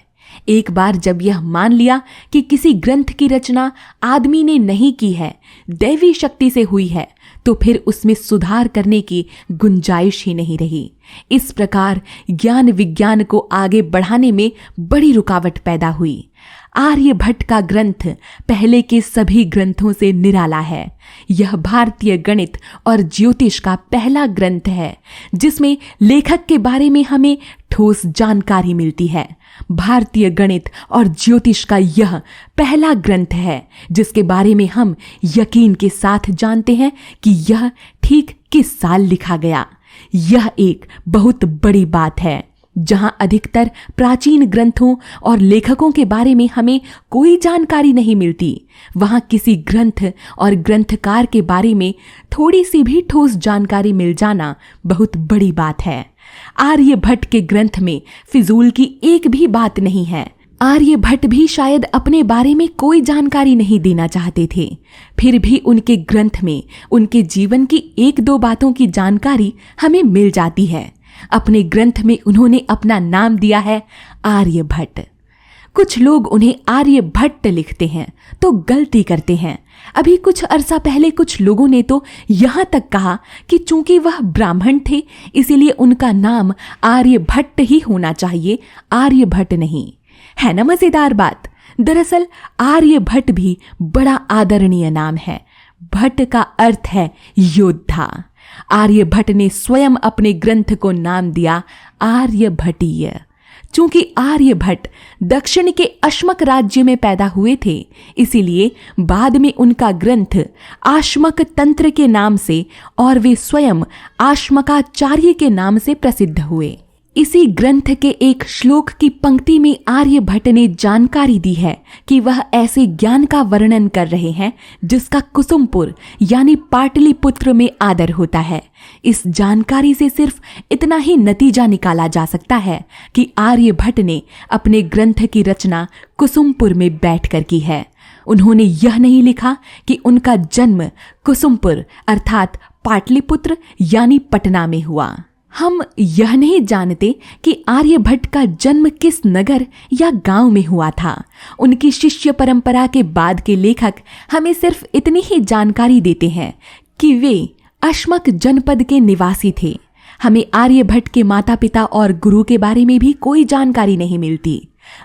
एक बार जब यह मान लिया कि किसी ग्रंथ की रचना आदमी ने नहीं की है, दैवी शक्ति से हुई है, तो फिर उसमें सुधार करने की गुंजाइश ही नहीं रही। इस प्रकार ज्ञान विज्ञान को आगे बढ़ाने में बड़ी रुकावट पैदा हुई। आर्यभट्ट का ग्रंथ पहले के सभी ग्रंथों से निराला है। यह भारतीय गणित और ज्योतिष का पहला ग्रंथ है जिसमें लेखक के बारे में हमें ठोस जानकारी मिलती है। भारतीय गणित और ज्योतिष का यह पहला ग्रंथ है जिसके बारे में हम यकीन के साथ जानते हैं कि यह ठीक किस साल लिखा गया। यह एक बहुत बड़ी बात है। जहां अधिकतर प्राचीन ग्रंथों और लेखकों के बारे में हमें कोई जानकारी नहीं मिलती, वहां किसी ग्रंथ और ग्रंथकार के बारे में थोड़ी सी भी ठोस जानकारी मिल जाना बहुत बड़ी बात है। आर्यभट्ट के ग्रंथ में फिजूल की एक भी बात नहीं है। आर्यभट्ट भी शायद अपने बारे में कोई जानकारी नहीं देना चाहते थे, फिर भी उनके ग्रंथ में उनके जीवन की एक दो बातों की जानकारी हमें मिल जाती है। अपने ग्रंथ में उन्होंने अपना नाम दिया है आर्यभट्ट। कुछ लोग उन्हें आर्यभट्ट लिखते हैं तो गलती करते हैं। अभी कुछ अरसा पहले कुछ लोगों ने तो यहाँ तक कहा कि चूंकि वह ब्राह्मण थे इसीलिए उनका नाम आर्यभट्ट ही होना चाहिए, आर्यभट्ट नहीं। है ना मजेदार बात। दरअसल आर्यभट्ट भी बड़ा आदरणीय नाम है। भट्ट का अर्थ है योद्धा। आर्यभट्ट ने स्वयं अपने ग्रंथ को नाम दिया आर्यभटीय। चूंकि आर्यभट्ट दक्षिण के अश्मक राज्य में पैदा हुए थे इसीलिए बाद में उनका ग्रंथ आश्मक तंत्र के नाम से और वे स्वयं आश्मकाचार्य के नाम से प्रसिद्ध हुए। इसी ग्रंथ के एक श्लोक की पंक्ति में आर्यभट्ट ने जानकारी दी है कि वह ऐसे ज्ञान का वर्णन कर रहे हैं जिसका कुसुमपुर यानी पाटलिपुत्र में आदर होता है। इस जानकारी से सिर्फ इतना ही नतीजा निकाला जा सकता है कि आर्यभट्ट ने अपने ग्रंथ की रचना कुसुमपुर में बैठकर की है। उन्होंने यह नहीं लिखा कि उनका जन्म कुसुमपुर अर्थात पाटलिपुत्र यानी पटना में हुआ। हम यह नहीं जानते कि आर्यभट्ट का जन्म किस नगर या गांव में हुआ था। उनकी शिष्य परंपरा के बाद के लेखक हमें सिर्फ इतनी ही जानकारी देते हैं कि वे अश्मक जनपद के निवासी थे। हमें आर्यभट्ट के माता पिता और गुरु के बारे में भी कोई जानकारी नहीं मिलती।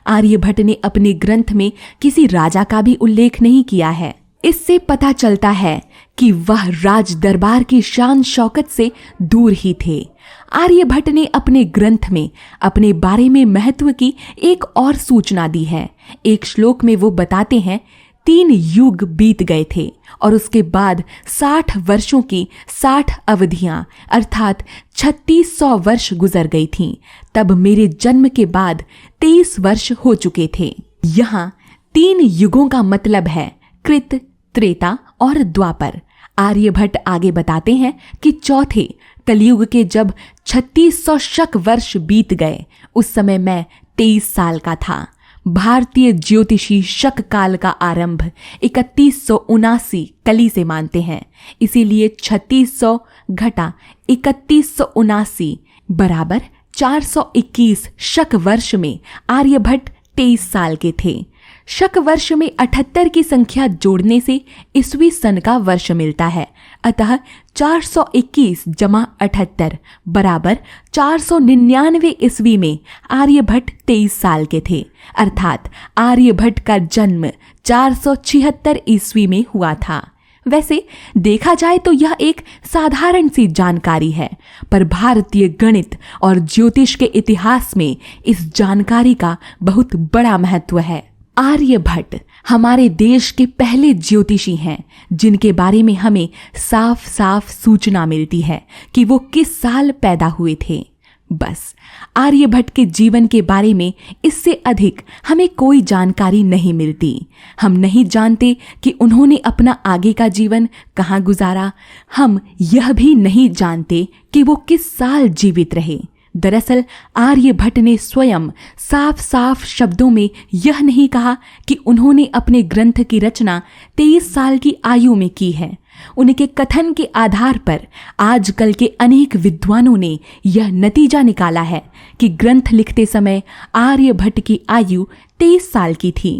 आर्यभट्ट ने अपने ग्रंथ में किसी राजा का भी उल्लेख नहीं किया है। इससे पता चलता है कि वह राज दरबार की शान शौकत से दूर ही थे। आर्यभट्ट ने अपने ग्रंथ में अपने बारे में महत्व की एक और सूचना दी है। एक श्लोक में वो बताते हैं 3 युग बीत गए थे और उसके बाद 60 वर्षों की 60 अवधियां अर्थात 3600 वर्ष गुजर गई थीं। तब मेरे जन्म के बाद 23 वर्ष हो चुके थे। यहाँ 3 युगों का मतलब है कृत, त्रेता और द्वापर। आर्यभट्ट आगे बताते हैं कि चौथे कलयुग के जब 3600 शक वर्ष बीत गए उस समय मैं 23 साल का था। भारतीय ज्योतिषी शक काल का आरंभ 3179 कली से मानते हैं, इसीलिए 3600 घटा 3179 बराबर 421 शक वर्ष में आर्यभट्ट 23 साल के थे। शक वर्ष में 78 की संख्या जोड़ने से ईस्वी सन का वर्ष मिलता है। अतः 421 जमा 78 बराबर 499 ईस्वी में आर्यभट्ट 23 साल के थे। अर्थात आर्यभट्ट का जन्म 476 ईस्वी में हुआ था। वैसे देखा जाए तो यह एक साधारण सी जानकारी है, पर भारतीय गणित और ज्योतिष के इतिहास में इस जानकारी का बहुत बड़ा महत्व है। आर्यभट्ट हमारे देश के पहले ज्योतिषी हैं जिनके बारे में हमें साफ साफ सूचना मिलती है कि वो किस साल पैदा हुए थे। बस आर्यभट्ट के जीवन के बारे में इससे अधिक हमें कोई जानकारी नहीं मिलती। हम नहीं जानते कि उन्होंने अपना आगे का जीवन कहाँ गुजारा। हम यह भी नहीं जानते कि वो किस साल जीवित रहे। दरअसल आर्यभट्ट ने स्वयं साफ साफ शब्दों में यह नहीं कहा कि उन्होंने अपने ग्रंथ की रचना 23 साल की आयु में की है। उनके कथन के आधार पर आजकल के अनेक विद्वानों ने यह नतीजा निकाला है कि ग्रंथ लिखते समय आर्यभट्ट की आयु 23 साल की थी।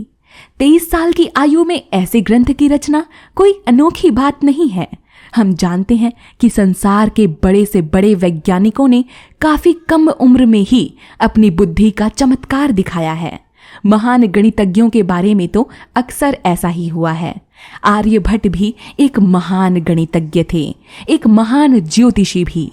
23 साल की आयु में ऐसे ग्रंथ की रचना कोई अनोखी बात नहीं है। हम जानते हैं कि संसार के बड़े से बड़े वैज्ञानिकों ने काफी कम उम्र में ही अपनी बुद्धि का चमत्कार दिखाया है। महान गणितज्ञों के बारे में तो अक्सर ऐसा ही हुआ है। आर्यभट्ट भी एक महान गणितज्ञ थे, एक महान ज्योतिषी भी।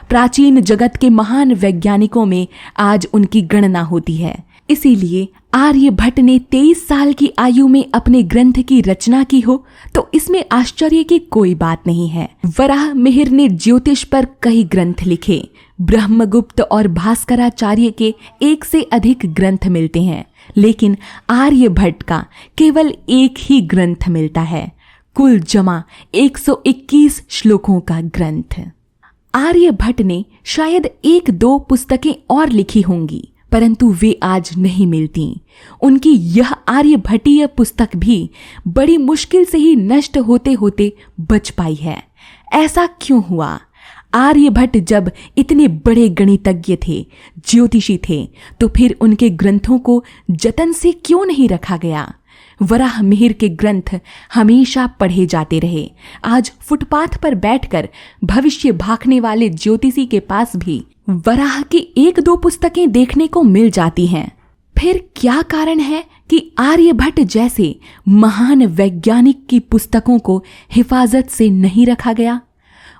प्राचीन जगत के महान वैज्ञानिकों में आज उनकी गणना होती है। इसीलिए आर्यभट्ट ने 23 साल की आयु में अपने ग्रंथ की रचना की हो तो इसमें आश्चर्य की कोई बात नहीं है। वराहमिहिर ने ज्योतिष पर कई ग्रंथ लिखे। ब्रह्मगुप्त और भास्कराचार्य के 1 से अधिक ग्रंथ मिलते हैं, लेकिन आर्यभट्ट का केवल एक ही ग्रंथ मिलता है, कुल जमा 121 श्लोकों का ग्रंथ। आर्यभट्ट ने शायद 1-2 पुस्तकें और लिखी होंगी, परंतु वे आज नहीं मिलती। उनकी यह आर्यभट्टीय पुस्तक भी बड़ी मुश्किल से ही नष्ट होते होते बच पाई है। ऐसा क्यों हुआ? आर्यभट्ट जब इतने बड़े गणितज्ञ थे, ज्योतिषी थे, तो फिर उनके ग्रंथों को जतन से क्यों नहीं रखा गया? वराहमिहिर के ग्रंथ हमेशा पढ़े जाते रहे। आज फुटपाथ पर बैठकर भविष्य भांपने वाले ज्योतिषी के पास भी वराह की 1-2 पुस्तकें देखने को मिल जाती हैं। फिर क्या कारण है कि आर्यभट्ट जैसे महान वैज्ञानिक की पुस्तकों को हिफाजत से नहीं रखा गया?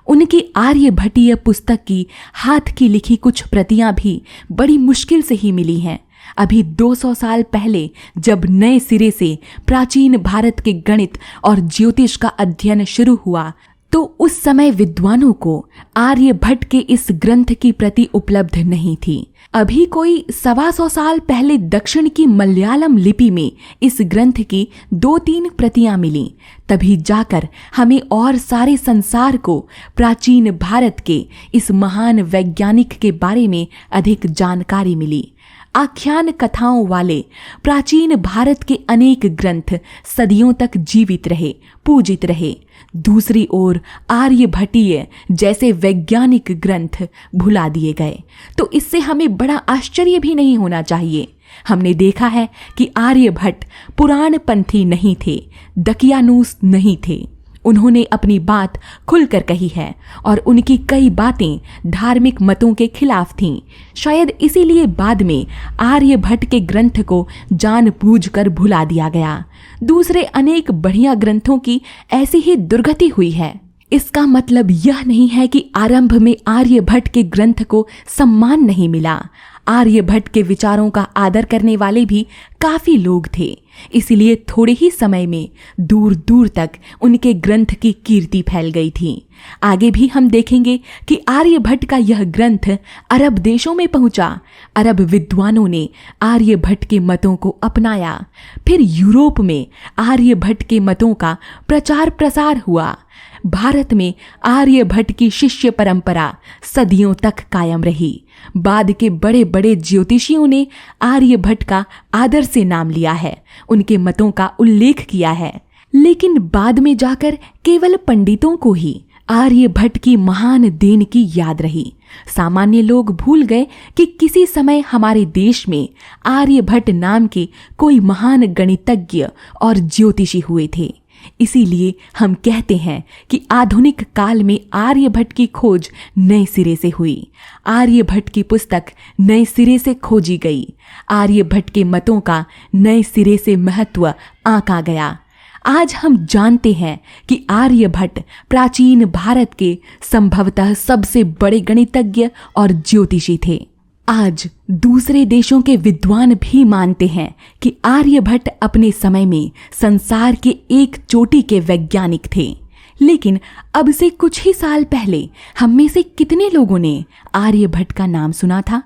उनकी आर्यभट्टीय पुस्तक की हाथ की लिखी कुछ प्रतियां भी बड़ी मुश्किल से ही मिली हैं। अभी 200 साल पहले जब नए सिरे से प्राचीन भारत के गणित और ज्योतिष का अध्ययन शुरू हुआ, तो उस समय विद्वानों को आर्यभट्ट के इस ग्रंथ की प्रति उपलब्ध नहीं थी। अभी कोई 125 साल पहले दक्षिण की मलयालम लिपि में इस ग्रंथ की 2-3 प्रतियां मिली। तभी जाकर हमें और सारे संसार को प्राचीन भारत के इस महान वैज्ञानिक के बारे में अधिक जानकारी मिली। आख्यान कथाओं वाले प्राचीन भारत के अनेक ग्रंथ सदियों तक जीवित रहे, पूजित रहे। दूसरी ओर आर्यभट्टीय जैसे वैज्ञानिक ग्रंथ भुला दिए गए, तो इससे हमें बड़ा आश्चर्य भी नहीं होना चाहिए। हमने देखा है कि आर्यभट्ट पुराणपंथी नहीं थे, दकियानूस नहीं थे। उन्होंने अपनी बात खुलकर कही है और उनकी कई बातें धार्मिक मतों के खिलाफ थीं। शायद इसीलिए बाद में आर्यभट्ट के ग्रंथ को जानबूझकर भुला दिया गया। दूसरे अनेक बढ़िया ग्रंथों की ऐसी ही दुर्गति हुई है। इसका मतलब यह नहीं है कि आरंभ में आर्यभट्ट के ग्रंथ को सम्मान नहीं मिला। आर्यभट्ट के विचारों का आदर करने वाले भी काफी लोग थे, इसलिए थोड़े ही समय में दूर दूर तक उनके ग्रंथ की कीर्ति फैल गई थी। आगे भी हम देखेंगे कि आर्यभट्ट का यह ग्रंथ अरब देशों में पहुंचा। अरब विद्वानों ने आर्यभट्ट के मतों को अपनाया। फिर यूरोप में आर्यभट्ट के मतों का प्रचार प्रसार हुआ। भारत में आर्यभट्ट की शिष्य परंपरा सदियों तक कायम रही। बाद के बड़े बड़े ज्योतिषियों ने आर्यभट्ट का आदर से नाम लिया है, उनके मतों का उल्लेख किया है, लेकिन बाद में जाकर केवल पंडितों को ही आर्यभट्ट की महान देन की याद रही। सामान्य लोग भूल गए कि किसी समय हमारे देश में आर्यभट्ट नाम के कोई महान गणितज्ञ और ज्योतिषी हुए थे। इसीलिए हम कहते हैं कि आधुनिक काल में आर्यभट्ट की खोज नए सिरे से हुई। आर्यभट्ट की पुस्तक नए सिरे से खोजी गई। आर्यभट्ट के मतों का नए सिरे से महत्व आंका गया। आज हम जानते हैं कि आर्यभट्ट प्राचीन भारत के संभवतः सबसे बड़े गणितज्ञ और ज्योतिषी थे। आज दूसरे देशों के विद्वान भी मानते हैं कि आर्यभट्ट अपने समय में संसार के एक चोटी के वैज्ञानिक थे। लेकिन अब से कुछ ही साल पहले हम में से कितने लोगों ने आर्यभट्ट का नाम सुना था?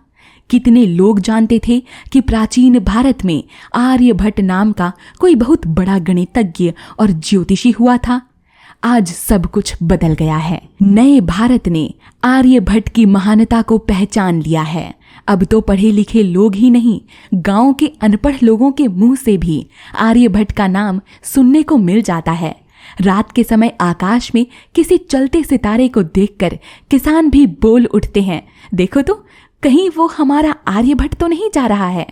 कितने लोग जानते थे कि प्राचीन भारत में आर्यभट्ट नाम का कोई बहुत बड़ा गणितज्ञ और ज्योतिषी हुआ था? आज सब कुछ बदल गया है। नए भारत ने आर्यभट्ट की महानता को पहचान लिया है। अब तो पढ़े लिखे लोग ही नहीं, गांव के अनपढ़ लोगों के मुंह से भी आर्यभट्ट का नाम सुनने को मिल जाता है। रात के समय आकाश में किसी चलते सितारे को देखकर किसान भी बोल उठते हैं, देखो तो कहीं वो हमारा आर्यभट्ट तो नहीं जा रहा है।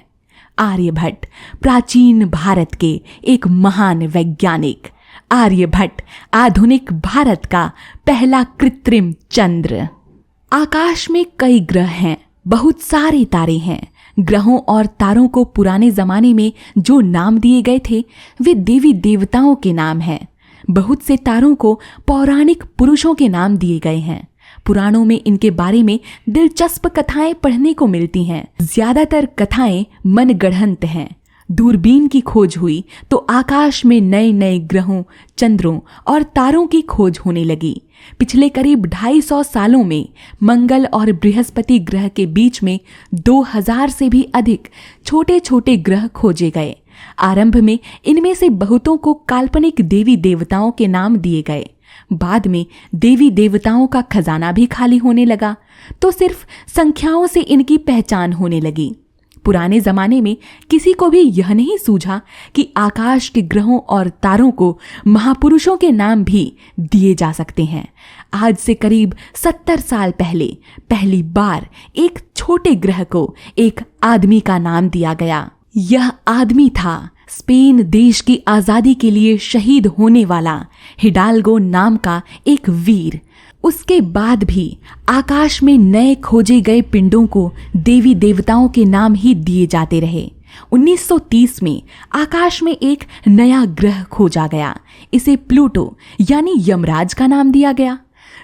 आर्यभट्ट प्राचीन भारत के एक महान वैज्ञानिक, आर्यभट्ट आधुनिक भारत का पहला कृत्रिम चंद्र। आकाश में कई ग्रह हैं, बहुत सारे तारे हैं। ग्रहों और तारों को पुराने जमाने में जो नाम दिए गए थे वे देवी देवताओं के नाम हैं। बहुत से तारों को पौराणिक पुरुषों के नाम दिए गए हैं। पुराणों में इनके बारे में दिलचस्प कथाएं पढ़ने को मिलती हैं। ज्यादातर कथाएं मनगढ़ंत हैं। दूरबीन की खोज हुई तो आकाश में नए नए ग्रहों, चंद्रों और तारों की खोज होने लगी। पिछले करीब 250 सालों में मंगल और बृहस्पति ग्रह के बीच में 2000 से भी अधिक छोटे छोटे ग्रह खोजे गए। आरंभ में इनमें से बहुतों को काल्पनिक देवी देवताओं के नाम दिए गए। बाद में देवी देवताओं का खजाना भी खाली होने लगा तो सिर्फ संख्याओं से इनकी पहचान होने लगी। पुराने जमाने में किसी को भी यह नहीं सूझा कि आकाश के ग्रहों और तारों को महापुरुषों के नाम भी दिए जा सकते हैं। आज से करीब 70 साल पहले पहली बार एक छोटे ग्रह को एक आदमी का नाम दिया गया। यह आदमी था स्पेन देश की आजादी के लिए शहीद होने वाला हिडाल्गो नाम का एक वीर। उसके बाद भी आकाश में नए खोजे गए पिंडों को देवी देवताओं के नाम ही दिए जाते रहे। 1930 में आकाश में एक नया ग्रह खोजा गया। इसे प्लूटो यानी यमराज का नाम दिया गया।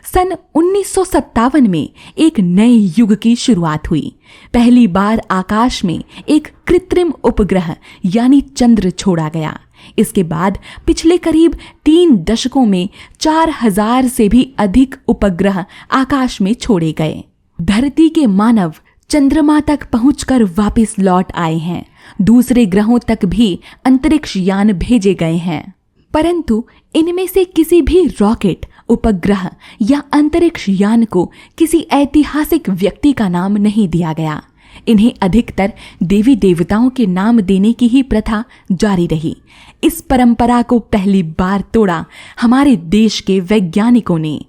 सन 1957 में एक नए युग की शुरुआत हुई। पहली बार आकाश में एक कृत्रिम उपग्रह यानी चंद्र छोड़ा गया। इसके बाद पिछले करीब 3 दशकों में 4000 से भी अधिक उपग्रह आकाश में छोड़े गए। धरती के मानव चंद्रमा तक पहुंचकर वापस लौट आए हैं। दूसरे ग्रहों तक भी अंतरिक्ष यान भेजे गए हैं, परंतु इनमें से किसी भी रॉकेट, उपग्रह या अंतरिक्ष यान को किसी ऐतिहासिक व्यक्ति का नाम नहीं दिया गया। इन्हें अधिकतर देवी देवताओं के नाम देने की ही प्रथा जारी रही। इस परंपरा को पहली बार तोड़ा हमारे देश के वैज्ञानिकों ने।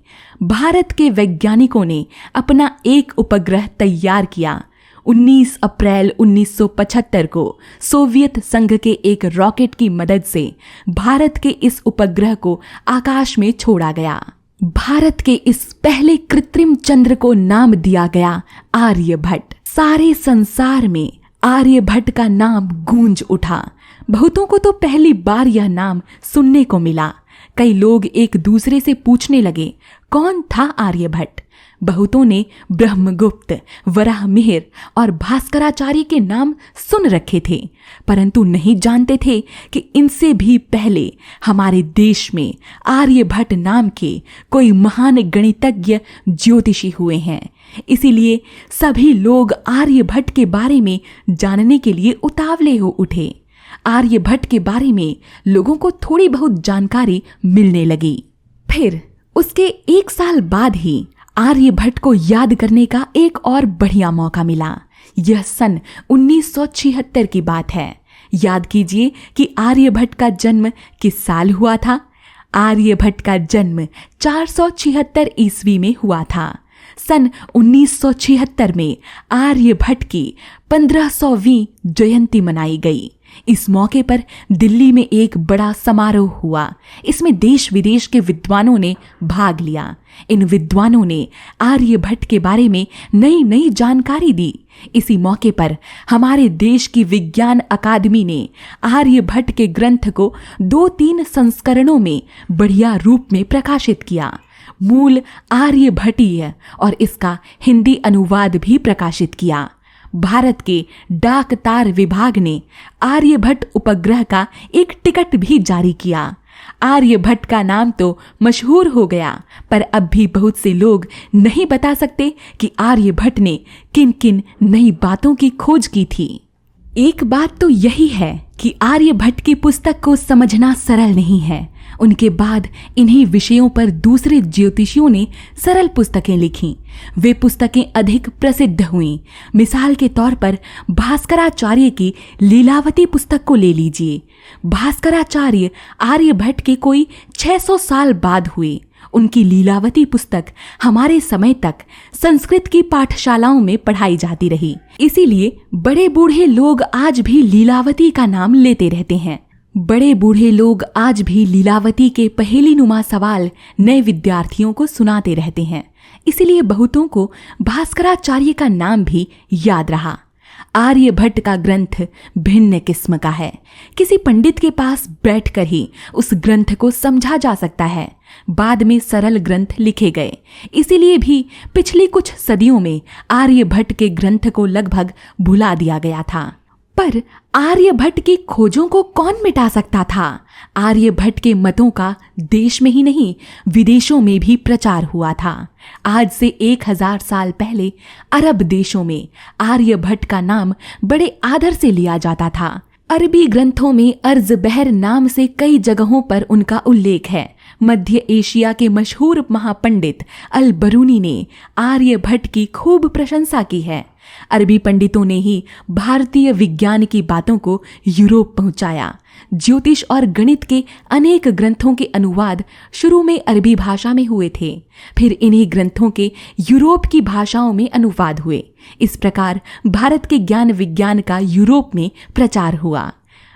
भारत के वैज्ञानिकों ने अपना एक उपग्रह तैयार किया। 19 अप्रैल 1975 को सोवियत संघ के एक रॉकेट की मदद से भारत के इस उपग्रह को आकाश में छोड़ा गया। भारत के इस पहले कृत्रिम चंद्र को नाम दिया गया आर्यभट्ट। सारे संसार में आर्यभट्ट का नाम गूंज उठा। बहुतों को तो पहली बार यह नाम सुनने को मिला। कई लोग एक दूसरे से पूछने लगे, कौन था आर्यभट्ट? बहुतों ने ब्रह्मगुप्त, वराहमिहिर और भास्कराचार्य के नाम सुन रखे थे, परंतु नहीं जानते थे कि इनसे भी पहले हमारे देश में आर्यभट्ट नाम के कोई महान गणितज्ञ ज्योतिषी हुए हैं। इसीलिए सभी लोग आर्यभट्ट के बारे में जानने के लिए उतावले हो उठे। आर्यभट्ट के बारे में लोगों को थोड़ी बहुत जानकारी मिलने लगी। फिर उसके 1 साल बाद ही आर्यभट्ट को याद करने का एक और बढ़िया मौका मिला। यह सन 1976 की बात है। याद कीजिए कि आर्यभट्ट का जन्म किस साल हुआ था। आर्यभट्ट का जन्म 476 ईस्वी में हुआ था। सन 1976 में आर्यभट्ट की 1500वीं जयंती मनाई गई। इस मौके पर दिल्ली में एक बड़ा समारोह हुआ। इसमें देश विदेश के विद्वानों ने भाग लिया। इन विद्वानों ने आर्यभट्ट के बारे में नई नई जानकारी दी। इसी मौके पर हमारे देश की विज्ञान अकादमी ने आर्यभट्ट के ग्रंथ को 2-3 संस्करणों में बढ़िया रूप में प्रकाशित किया। मूल आर्यभट्टीय और इसका हिंदी अनुवाद भी प्रकाशित किया। भारत के डाक तार विभाग ने आर्यभट्ट उपग्रह का एक टिकट भी जारी किया। आर्यभट्ट का नाम तो मशहूर हो गया, पर अब भी बहुत से लोग नहीं बता सकते कि आर्यभट्ट ने किन किन नई बातों की खोज की थी। एक बात तो यही है कि आर्यभट्ट की पुस्तक को समझना सरल नहीं है। उनके बाद इन्हीं विषयों पर दूसरे ज्योतिषियों ने सरल पुस्तकें लिखीं। वे पुस्तकें अधिक प्रसिद्ध हुईं। मिसाल के तौर पर भास्कराचार्य की लीलावती पुस्तक को ले लीजिए। भास्कराचार्य आर्यभट्ट के कोई 600 साल बाद हुए। उनकी लीलावती पुस्तक हमारे समय तक संस्कृत की पाठशालाओं में पढ़ाई जाती रही। इसीलिए बड़े बूढ़े लोग आज भी लीलावती का नाम लेते रहते हैं। बड़े बूढ़े लोग आज भी लीलावती के पहेलीनुमा सवाल नए विद्यार्थियों को सुनाते रहते हैं। इसीलिए बहुतों को भास्कराचार्य का नाम भी याद रहा। आर्यभट्ट का ग्रंथ भिन्न किस्म का है। किसी पंडित के पास बैठकर ही उस ग्रंथ को समझा जा सकता है। बाद में सरल ग्रंथ लिखे गए। इसीलिए भी पिछली कुछ सदियों में आर्यभट्ट के ग्रंथ को लगभग भुला दिया गया था। पर आर्यभट्ट की खोजों को कौन मिटा सकता था? आर्यभट्ट के मतों का देश में ही नहीं विदेशों में भी प्रचार हुआ था। आज से 1000 साल पहले अरब देशों में आर्यभट्ट का नाम बड़े आदर से लिया जाता था। अरबी ग्रंथों में अर्ज बहर नाम से कई जगहों पर उनका उल्लेख है। मध्य एशिया के मशहूर महापंडित अल बरूनी ने आर्यभट्ट की खूब प्रशंसा की है। अरबी पंडितों ने ही भारतीय विज्ञान की बातों को यूरोप पहुंचाया। ज्योतिष और गणित के अनेक ग्रंथों के अनुवाद शुरू में अरबी भाषा में हुए थे, फिर इन्हीं ग्रंथों के यूरोप की भाषाओं में अनुवाद हुए। इस प्रकार भारत के ज्ञान विज्ञान का यूरोप में प्रचार हुआ।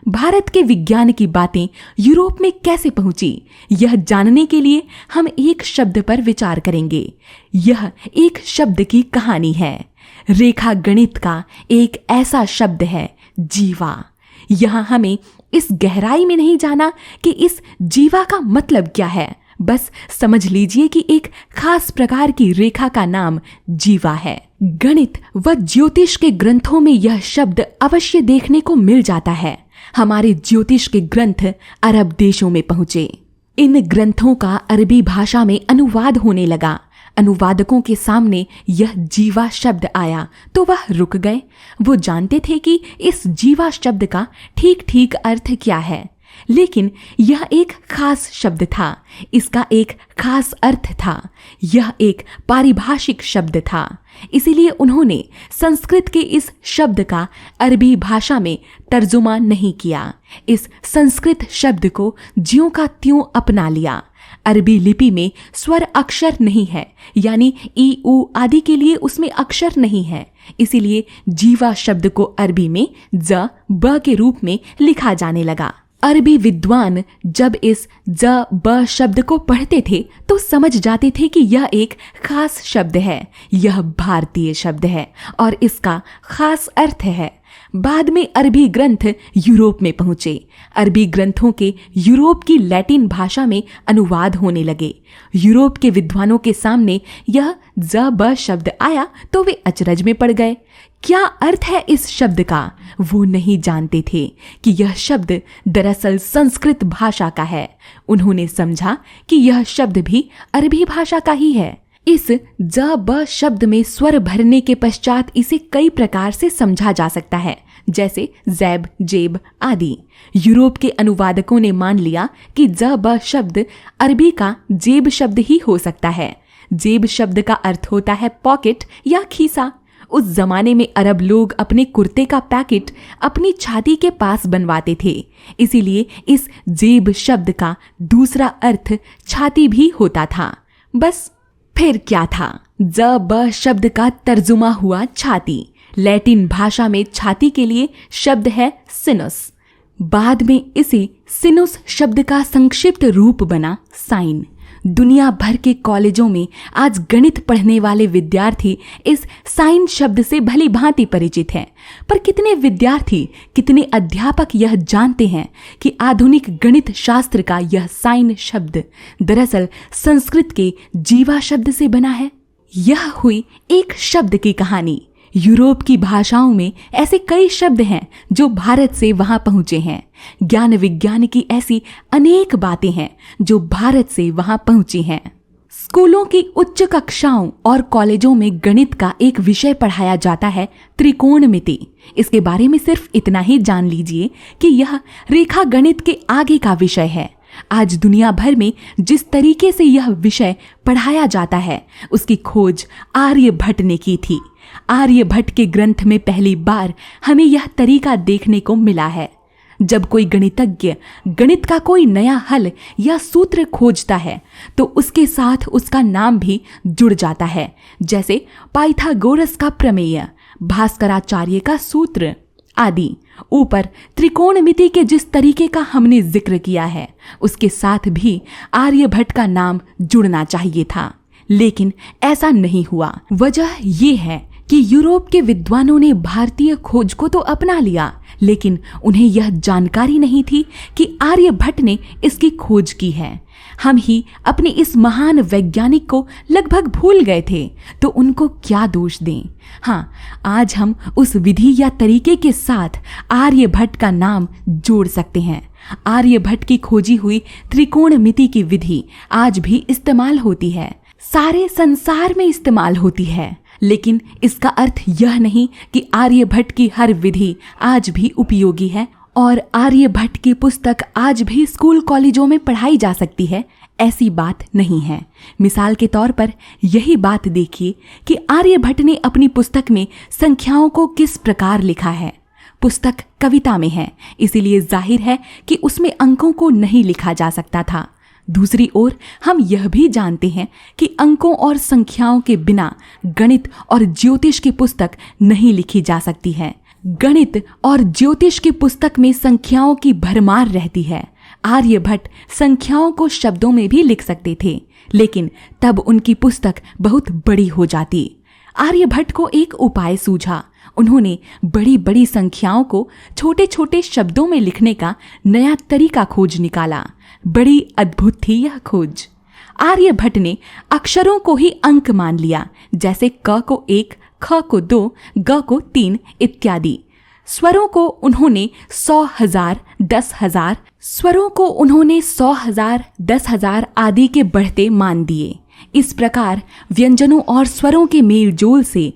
भारत के विज्ञान की बातें यूरोप में कैसे पहुंची, यह जानने के लिए हम एक शब्द पर विचार करेंगे। यह एक शब्द की कहानी है। रेखा गणित का एक ऐसा शब्द है, जीवा। यहां हमें इस गहराई में नहीं जाना कि इस जीवा का मतलब क्या है। बस समझ लीजिए कि एक खास प्रकार की रेखा का नाम जीवा है। गणित व ज्योतिष के ग्रंथों में यह शब्द अवश्य देखने को मिल जाता है। हमारे ज्योतिष के ग्रंथ अरब देशों में पहुंचे। इन ग्रंथों का अरबी भाषा में अनुवाद होने लगा। अनुवादकों के सामने यह जीवा शब्द आया तो वह रुक गए। वो जानते थे कि इस जीवा शब्द का ठीक ठीक अर्थ क्या है, लेकिन यह एक खास शब्द था। इसका एक खास अर्थ था। यह एक पारिभाषिक शब्द था। इसीलिए उन्होंने संस्कृत के इस शब्द का अरबी भाषा में तर्जुमा नहीं किया। इस संस्कृत शब्द को ज्यों का त्यों अपना लिया। अरबी लिपि में स्वर अक्षर नहीं है, यानी ई ऊ आदि के लिए उसमें अक्षर नहीं है। इसीलिए जीवा शब्द को अरबी में ज ब के रूप में लिखा जाने लगा। अरबी विद्वान जब इस ज ब शब्द को पढ़ते थे तो समझ जाते थे कि यह एक खास शब्द है, यह भारतीय शब्द है और इसका खास अर्थ है। बाद में अरबी ग्रंथ यूरोप में पहुंचे। अरबी ग्रंथों के यूरोप की लैटिन भाषा में अनुवाद होने लगे। यूरोप के विद्वानों के सामने यह ज ब शब्द आया तो वे अचरज में पड़ गए। क्या अर्थ है इस शब्द का? वो नहीं जानते थे कि यह शब्द दरअसल संस्कृत भाषा का है। उन्होंने समझा कि यह शब्द भी अरबी भाषा का ही है। इस ज ब शब्द में स्वर भरने के पश्चात इसे कई प्रकार से समझा जा सकता है, जैसे जैब, जेब आदि। यूरोप के अनुवादकों ने मान लिया कि ज ब शब्द अरबी का जेब शब्द ही हो सकता है। जेब शब्द का अर्थ होता है पॉकेट या खीसा। उस जमाने में अरब लोग अपने कुर्ते का पैकेट अपनी छाती के पास बनवाते थे। इसीलिए इस जेब शब्द का दूसरा अर्थ छाती भी होता था। बस फिर क्या था? ज ब शब्द का तर्जुमा हुआ छाती। लैटिन भाषा में छाती के लिए शब्द है सिनुस। बाद में इसी सिनुस शब्द का संक्षिप्त रूप बना साइन। दुनिया भर के कॉलेजों में आज गणित पढ़ने वाले विद्यार्थी इस साइन शब्द से भली भांति परिचित हैं, पर कितने विद्यार्थी, कितने अध्यापक यह जानते हैं कि आधुनिक गणित शास्त्र का यह साइन शब्द दरअसल संस्कृत के जीवा शब्द से बना है। यह हुई एक शब्द की कहानी। यूरोप की भाषाओं में ऐसे कई शब्द हैं जो भारत से वहां पहुंचे हैं। ज्ञान विज्ञान की ऐसी अनेक बातें हैं जो भारत से वहां पहुंची हैं। स्कूलों की उच्च कक्षाओं और कॉलेजों में गणित का एक विषय पढ़ाया जाता है, त्रिकोणमिति। इसके बारे में सिर्फ इतना ही जान लीजिए कि यह रेखा गणित के आगे का विषय है। आज दुनिया भर में जिस तरीके से यह विषय पढ़ाया जाता है उसकी खोज आर्यभट्ट ने की थी। आर्यभट्ट के ग्रंथ में पहली बार हमें यह तरीका देखने को मिला है। जब कोई गणितज्ञ गणित का कोई नया हल या सूत्र खोजता है तो उसके साथ उसका नाम भी जुड़ जाता है, जैसे पाइथागोरस का प्रमेय, भास्कराचार्य का सूत्र, आदि। ऊपर त्रिकोणमिति के जिस तरीके का हमने जिक्र किया है उसके साथ भी आर्यभट्ट का नाम जुड़ना चाहिए था, लेकिन ऐसा नहीं हुआ। वजह यह है कि यूरोप के विद्वानों ने भारतीय खोज को तो अपना लिया, लेकिन उन्हें यह जानकारी नहीं थी कि आर्यभट्ट ने इसकी खोज की है। हम ही अपने इस महान वैज्ञानिक को लगभग भूल गए थे, तो उनको क्या दोष दें। हाँ, आज हम उस विधि या तरीके के साथ आर्यभट्ट का नाम जोड़ सकते हैं। आर्यभट्ट की खोजी हुई त्रिकोणमिति की विधि आज भी इस्तेमाल होती है, सारे संसार में इस्तेमाल होती है, लेकिन इसका अर्थ यह नहीं कि आर्यभट्ट की हर विधि आज भी उपयोगी है और आर्यभट्ट की पुस्तक आज भी स्कूल कॉलेजों में पढ़ाई जा सकती है। ऐसी बात नहीं है। मिसाल के तौर पर यही बात देखिए कि आर्यभट्ट ने अपनी पुस्तक में संख्याओं को किस प्रकार लिखा है। पुस्तक कविता में है, इसीलिए जाहिर है कि उसमें अंकों को नहीं लिखा जा सकता था। दूसरी ओर हम यह भी जानते हैं कि अंकों और संख्याओं के बिना गणित और ज्योतिष की पुस्तक नहीं लिखी जा सकती है। गणित और ज्योतिष की पुस्तक में संख्याओं की भरमार रहती है। आर्यभट्ट संख्याओं को शब्दों में भी लिख सकते थे, लेकिन तब उनकी पुस्तक बहुत बड़ी हो जाती। आर्यभट्ट को एक उपाय सूझा। उन्होंने बड़ी बड़ी संख्याओं को छोटे छोटे शब्दों में लिखने का नया तरीका खोज निकाला। बड़ी अद्भुत थी यह खोज। आर्यभट्ट ने अक्षरों को ही अंक मान लिया, जैसे क को 1, ख को 2, ग को 3 इत्यादि। स्वरों को उन्होंने 100,000, 10,000 स्वरों को उन्होंने 100,000, 10,000 आदि के बढ़ते मान दिए। इस प्रकार व्यंजनों और स्वरों के मेलजोल से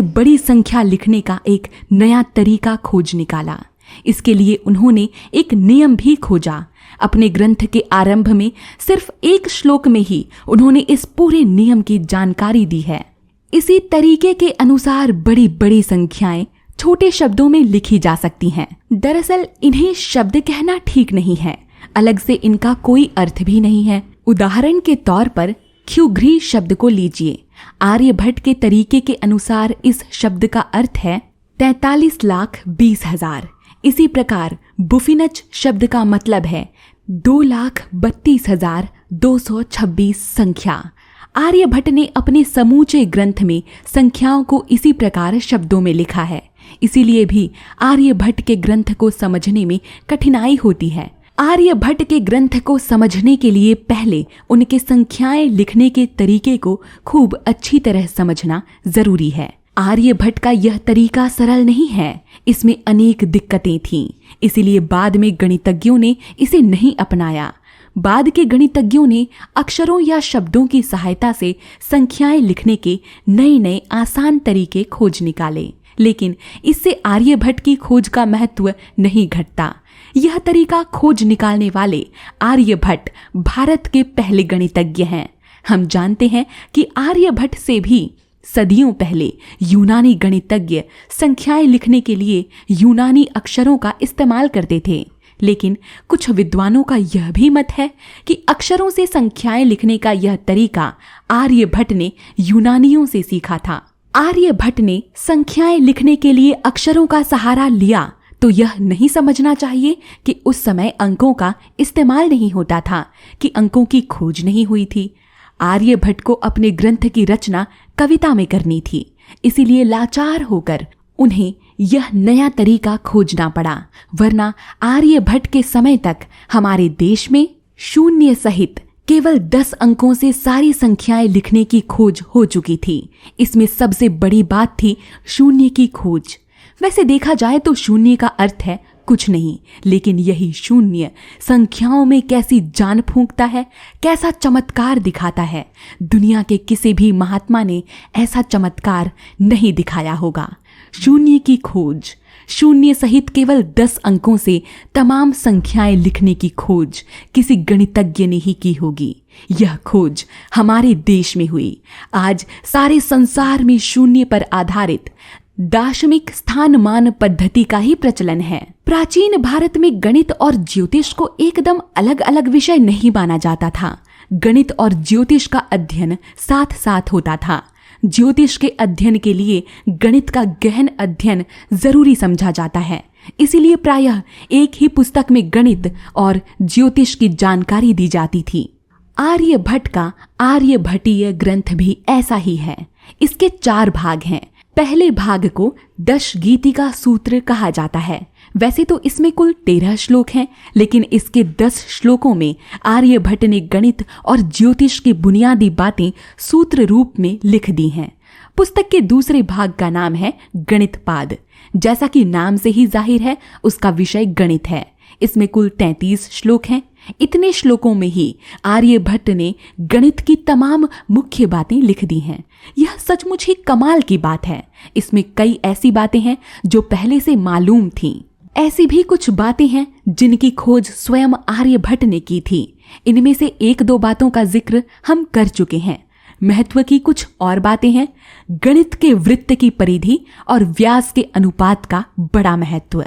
बड़ी संख्या लिखने का एक नया तरीका खोज निकाला। इसके लिए उन्होंने एक नियम भी खोजा। अपने ग्रंथ के आरंभ में सिर्फ एक श्लोक में ही उन्होंने इस पूरे नियम की जानकारी दी है। इसी तरीके के अनुसार बड़ी बड़ी संख्याएं छोटे शब्दों में लिखी जा सकती हैं। दरअसल इन्हें शब्द कहना ठीक नहीं है, अलग से इनका कोई अर्थ भी नहीं है। उदाहरण के तौर पर ख्युघ्री शब्द को लीजिए। आर्यभट्ट के तरीके के अनुसार इस शब्द का अर्थ है 43,20,000। इसी प्रकार बुफिनच शब्द का मतलब है 2,32,226 संख्या। आर्यभट्ट ने अपने समूचे ग्रंथ में संख्याओं को इसी प्रकार शब्दों में लिखा है। इसीलिए भी आर्यभट्ट के ग्रंथ को समझने में कठिनाई होती है। आर्यभट्ट के ग्रंथ को समझने के लिए पहले उनके संख्याएं लिखने के तरीके को खूब अच्छी तरह समझना जरूरी है। आर्यभट्ट का यह तरीका सरल नहीं है, इसमें अनेक दिक्कतें थीं। इसीलिए बाद में गणितज्ञों ने इसे नहीं अपनाया। बाद के गणितज्ञों ने अक्षरों या शब्दों की सहायता से संख्याएं लिखने के नए नए आसान तरीके खोज निकाले, लेकिन इससे आर्यभट्ट की खोज का महत्व नहीं घटता। यह तरीका खोज निकालने वाले आर्यभट्ट भारत के पहले गणितज्ञ हैं। हम जानते हैं कि आर्यभट्ट से भी सदियों पहले यूनानी गणितज्ञ संख्याएं लिखने के लिए यूनानी अक्षरों का इस्तेमाल करते थे, लेकिन कुछ विद्वानों का यह भी मत है कि अक्षरों से संख्याएं लिखने का यह तरीका आर्यभट्ट ने यूनानियों से सीखा था। आर्यभट्ट ने संख्याएं लिखने के लिए अक्षरों का सहारा लिया तो यह नहीं समझना चाहिए कि उस समय अंकों का इस्तेमाल नहीं होता था, कि अंकों की खोज नहीं हुई थी। आर्यभट्ट को अपने ग्रंथ की रचना कविता में करनी थी, इसीलिए लाचार होकर उन्हें यह नया तरीका खोजना पड़ा, वरना आर्यभट्ट के समय तक हमारे देश में शून्य सहित केवल 10 अंकों से सारी संख्याएं लिखने की खोज हो चुकी थी। इसमें सबसे बड़ी बात थी शून्य की खोज। वैसे देखा जाए तो शून्य का अर्थ है कुछ नहीं, लेकिन यही शून्य संख्याओं में कैसी जान फूंकता है, कैसा चमत्कार दिखाता है। दुनिया के किसी भी महात्मा ने ऐसा चमत्कार नहीं दिखाया होगा। शून्य की खोज, शून्य सहित केवल 10 अंकों से तमाम संख्याएं लिखने की खोज किसी गणितज्ञ ने ही की होगी। यह खोज हमारे देश में हुई। आज सारे संसार में शून्य पर आधारित दार्शनिक स्थानमान पद्धति का ही प्रचलन है। प्राचीन भारत में गणित और ज्योतिष को एकदम अलग अलग विषय नहीं माना जाता था। गणित और ज्योतिष का अध्ययन साथ साथ होता था। ज्योतिष के अध्ययन के लिए गणित का गहन अध्ययन जरूरी समझा जाता है। इसीलिए प्रायः एक ही पुस्तक में गणित और ज्योतिष की जानकारी दी जाती थी। आर्यभट्ट का आर्यभट्टीय ग्रंथ भी ऐसा ही है। इसके 4 भाग हैं। पहले भाग को दशगीतिका सूत्र कहा जाता है। वैसे तो इसमें कुल 13 श्लोक हैं, लेकिन इसके 10 श्लोकों में आर्यभट्ट ने गणित और ज्योतिष की बुनियादी बातें सूत्र रूप में लिख दी हैं। पुस्तक के दूसरे भाग का नाम है गणितपाद। जैसा कि नाम से ही जाहिर है, उसका विषय गणित है। इसमें कुल 33 श्लोक हैं। इतने श्लोकों में ही आर्यभट्ट ने गणित की तमाम मुख्य बातें लिख दी हैं। यह सचमुच ही कमाल की बात है। इसमें कई ऐसी बातें हैं जो पहले से मालूम थीं। ऐसी भी कुछ बातें हैं जिनकी खोज स्वयं आर्यभट्ट ने की थी। इनमें से 1-2 बातों का जिक्र हम कर चुके हैं। महत्व की कुछ और बातें हैं। गणित के वृत्त की परिधि और व्यास के अनुपात का बड़ा महत्व।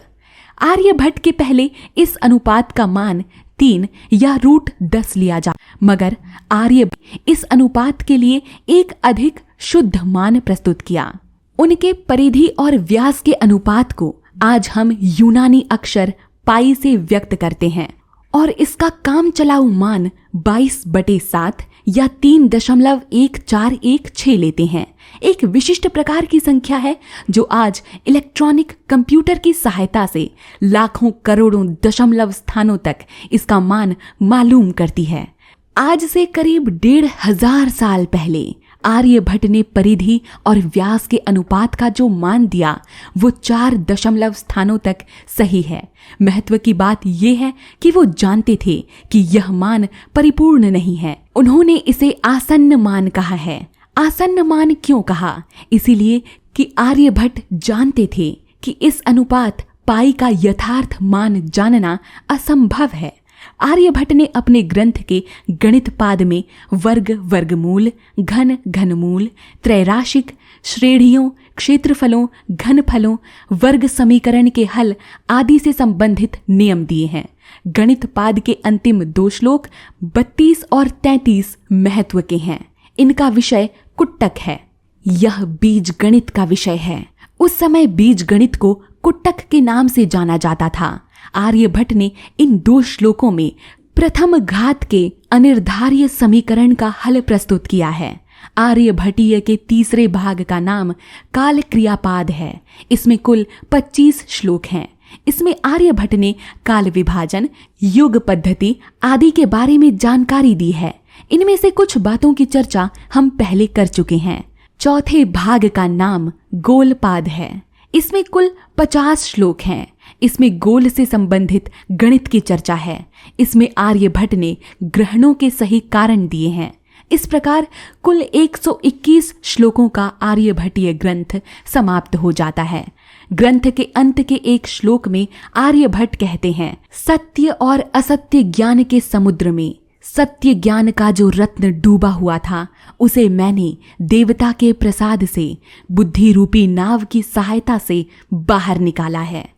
आर्यभट्ट के पहले इस अनुपात का मान 3 या √10 लिया जा, मगर आर्यभट्ट इस अनुपात के लिए एक अधिक शुद्ध मान प्रस्तुत किया। उनके परिधि और व्यास के अनुपात को आज हम यूनानी अक्षर पाई से व्यक्त करते हैं और इसका काम चलाऊ मान 22/7 या 3.1416 लेते हैं। एक विशिष्ट प्रकार की संख्या है जो आज इलेक्ट्रॉनिक कंप्यूटर की सहायता से लाखों करोड़ों दशमलव स्थानों तक इसका मान मालूम करती है। आज से करीब 1500 साल पहले आर्यभट्ट ने परिधि और व्यास के अनुपात का जो मान दिया वो 4 दशमलव स्थानों तक सही है। महत्व की बात यह है कि वो जानते थे कि यह मान परिपूर्ण नहीं है। उन्होंने इसे आसन्न मान कहा है। आसन्न मान क्यों कहा? इसीलिए कि आर्यभट्ट जानते थे कि इस अनुपात पाई का यथार्थ मान जानना असंभव है। आर्यभट्ट ने अपने ग्रंथ के गणितपाद में वर्ग, वर्गमूल, घन, घनमूल, त्रैराशिक, श्रेणियों, क्षेत्रफलों, घनफलों, वर्ग समीकरण के हल आदि से संबंधित नियम दिए हैं। गणितपाद के अंतिम 2 श्लोक 32 और 33 महत्व के हैं। इनका विषय कुट्टक है। यह बीज गणित का विषय है। उस समय बीज गणित को कुट्टक के नाम से जाना जाता था। आर्यभट्ट ने इन 2 श्लोकों में प्रथम घात के अनिर्धार्य समीकरण का हल प्रस्तुत किया है। आर्यभट्टीय के तीसरे भाग का नाम काल क्रियापाद है। इसमें कुल 25 श्लोक हैं। इसमें आर्यभट्ट ने काल विभाजन, युग पद्धति आदि के बारे में जानकारी दी है। इनमें से कुछ बातों की चर्चा हम पहले कर चुके हैं। चौथे भाग का नाम गोलपाद है। इसमें कुल 50 श्लोक हैं। इसमें गोल से संबंधित गणित की चर्चा है। इसमें आर्यभट्ट ने ग्रहणों के सही कारण दिए हैं। इस प्रकार कुल 121 श्लोकों का आर्यभट्टीय ग्रंथ समाप्त हो जाता है। ग्रंथ के अंत के एक श्लोक में आर्यभट्ट कहते हैं, सत्य और असत्य ज्ञान के समुद्र में सत्य ज्ञान का जो रत्न डूबा हुआ था उसे मैंने देवता के प्रसाद से बुद्धि रूपी नाव की सहायता से बाहर निकाला है।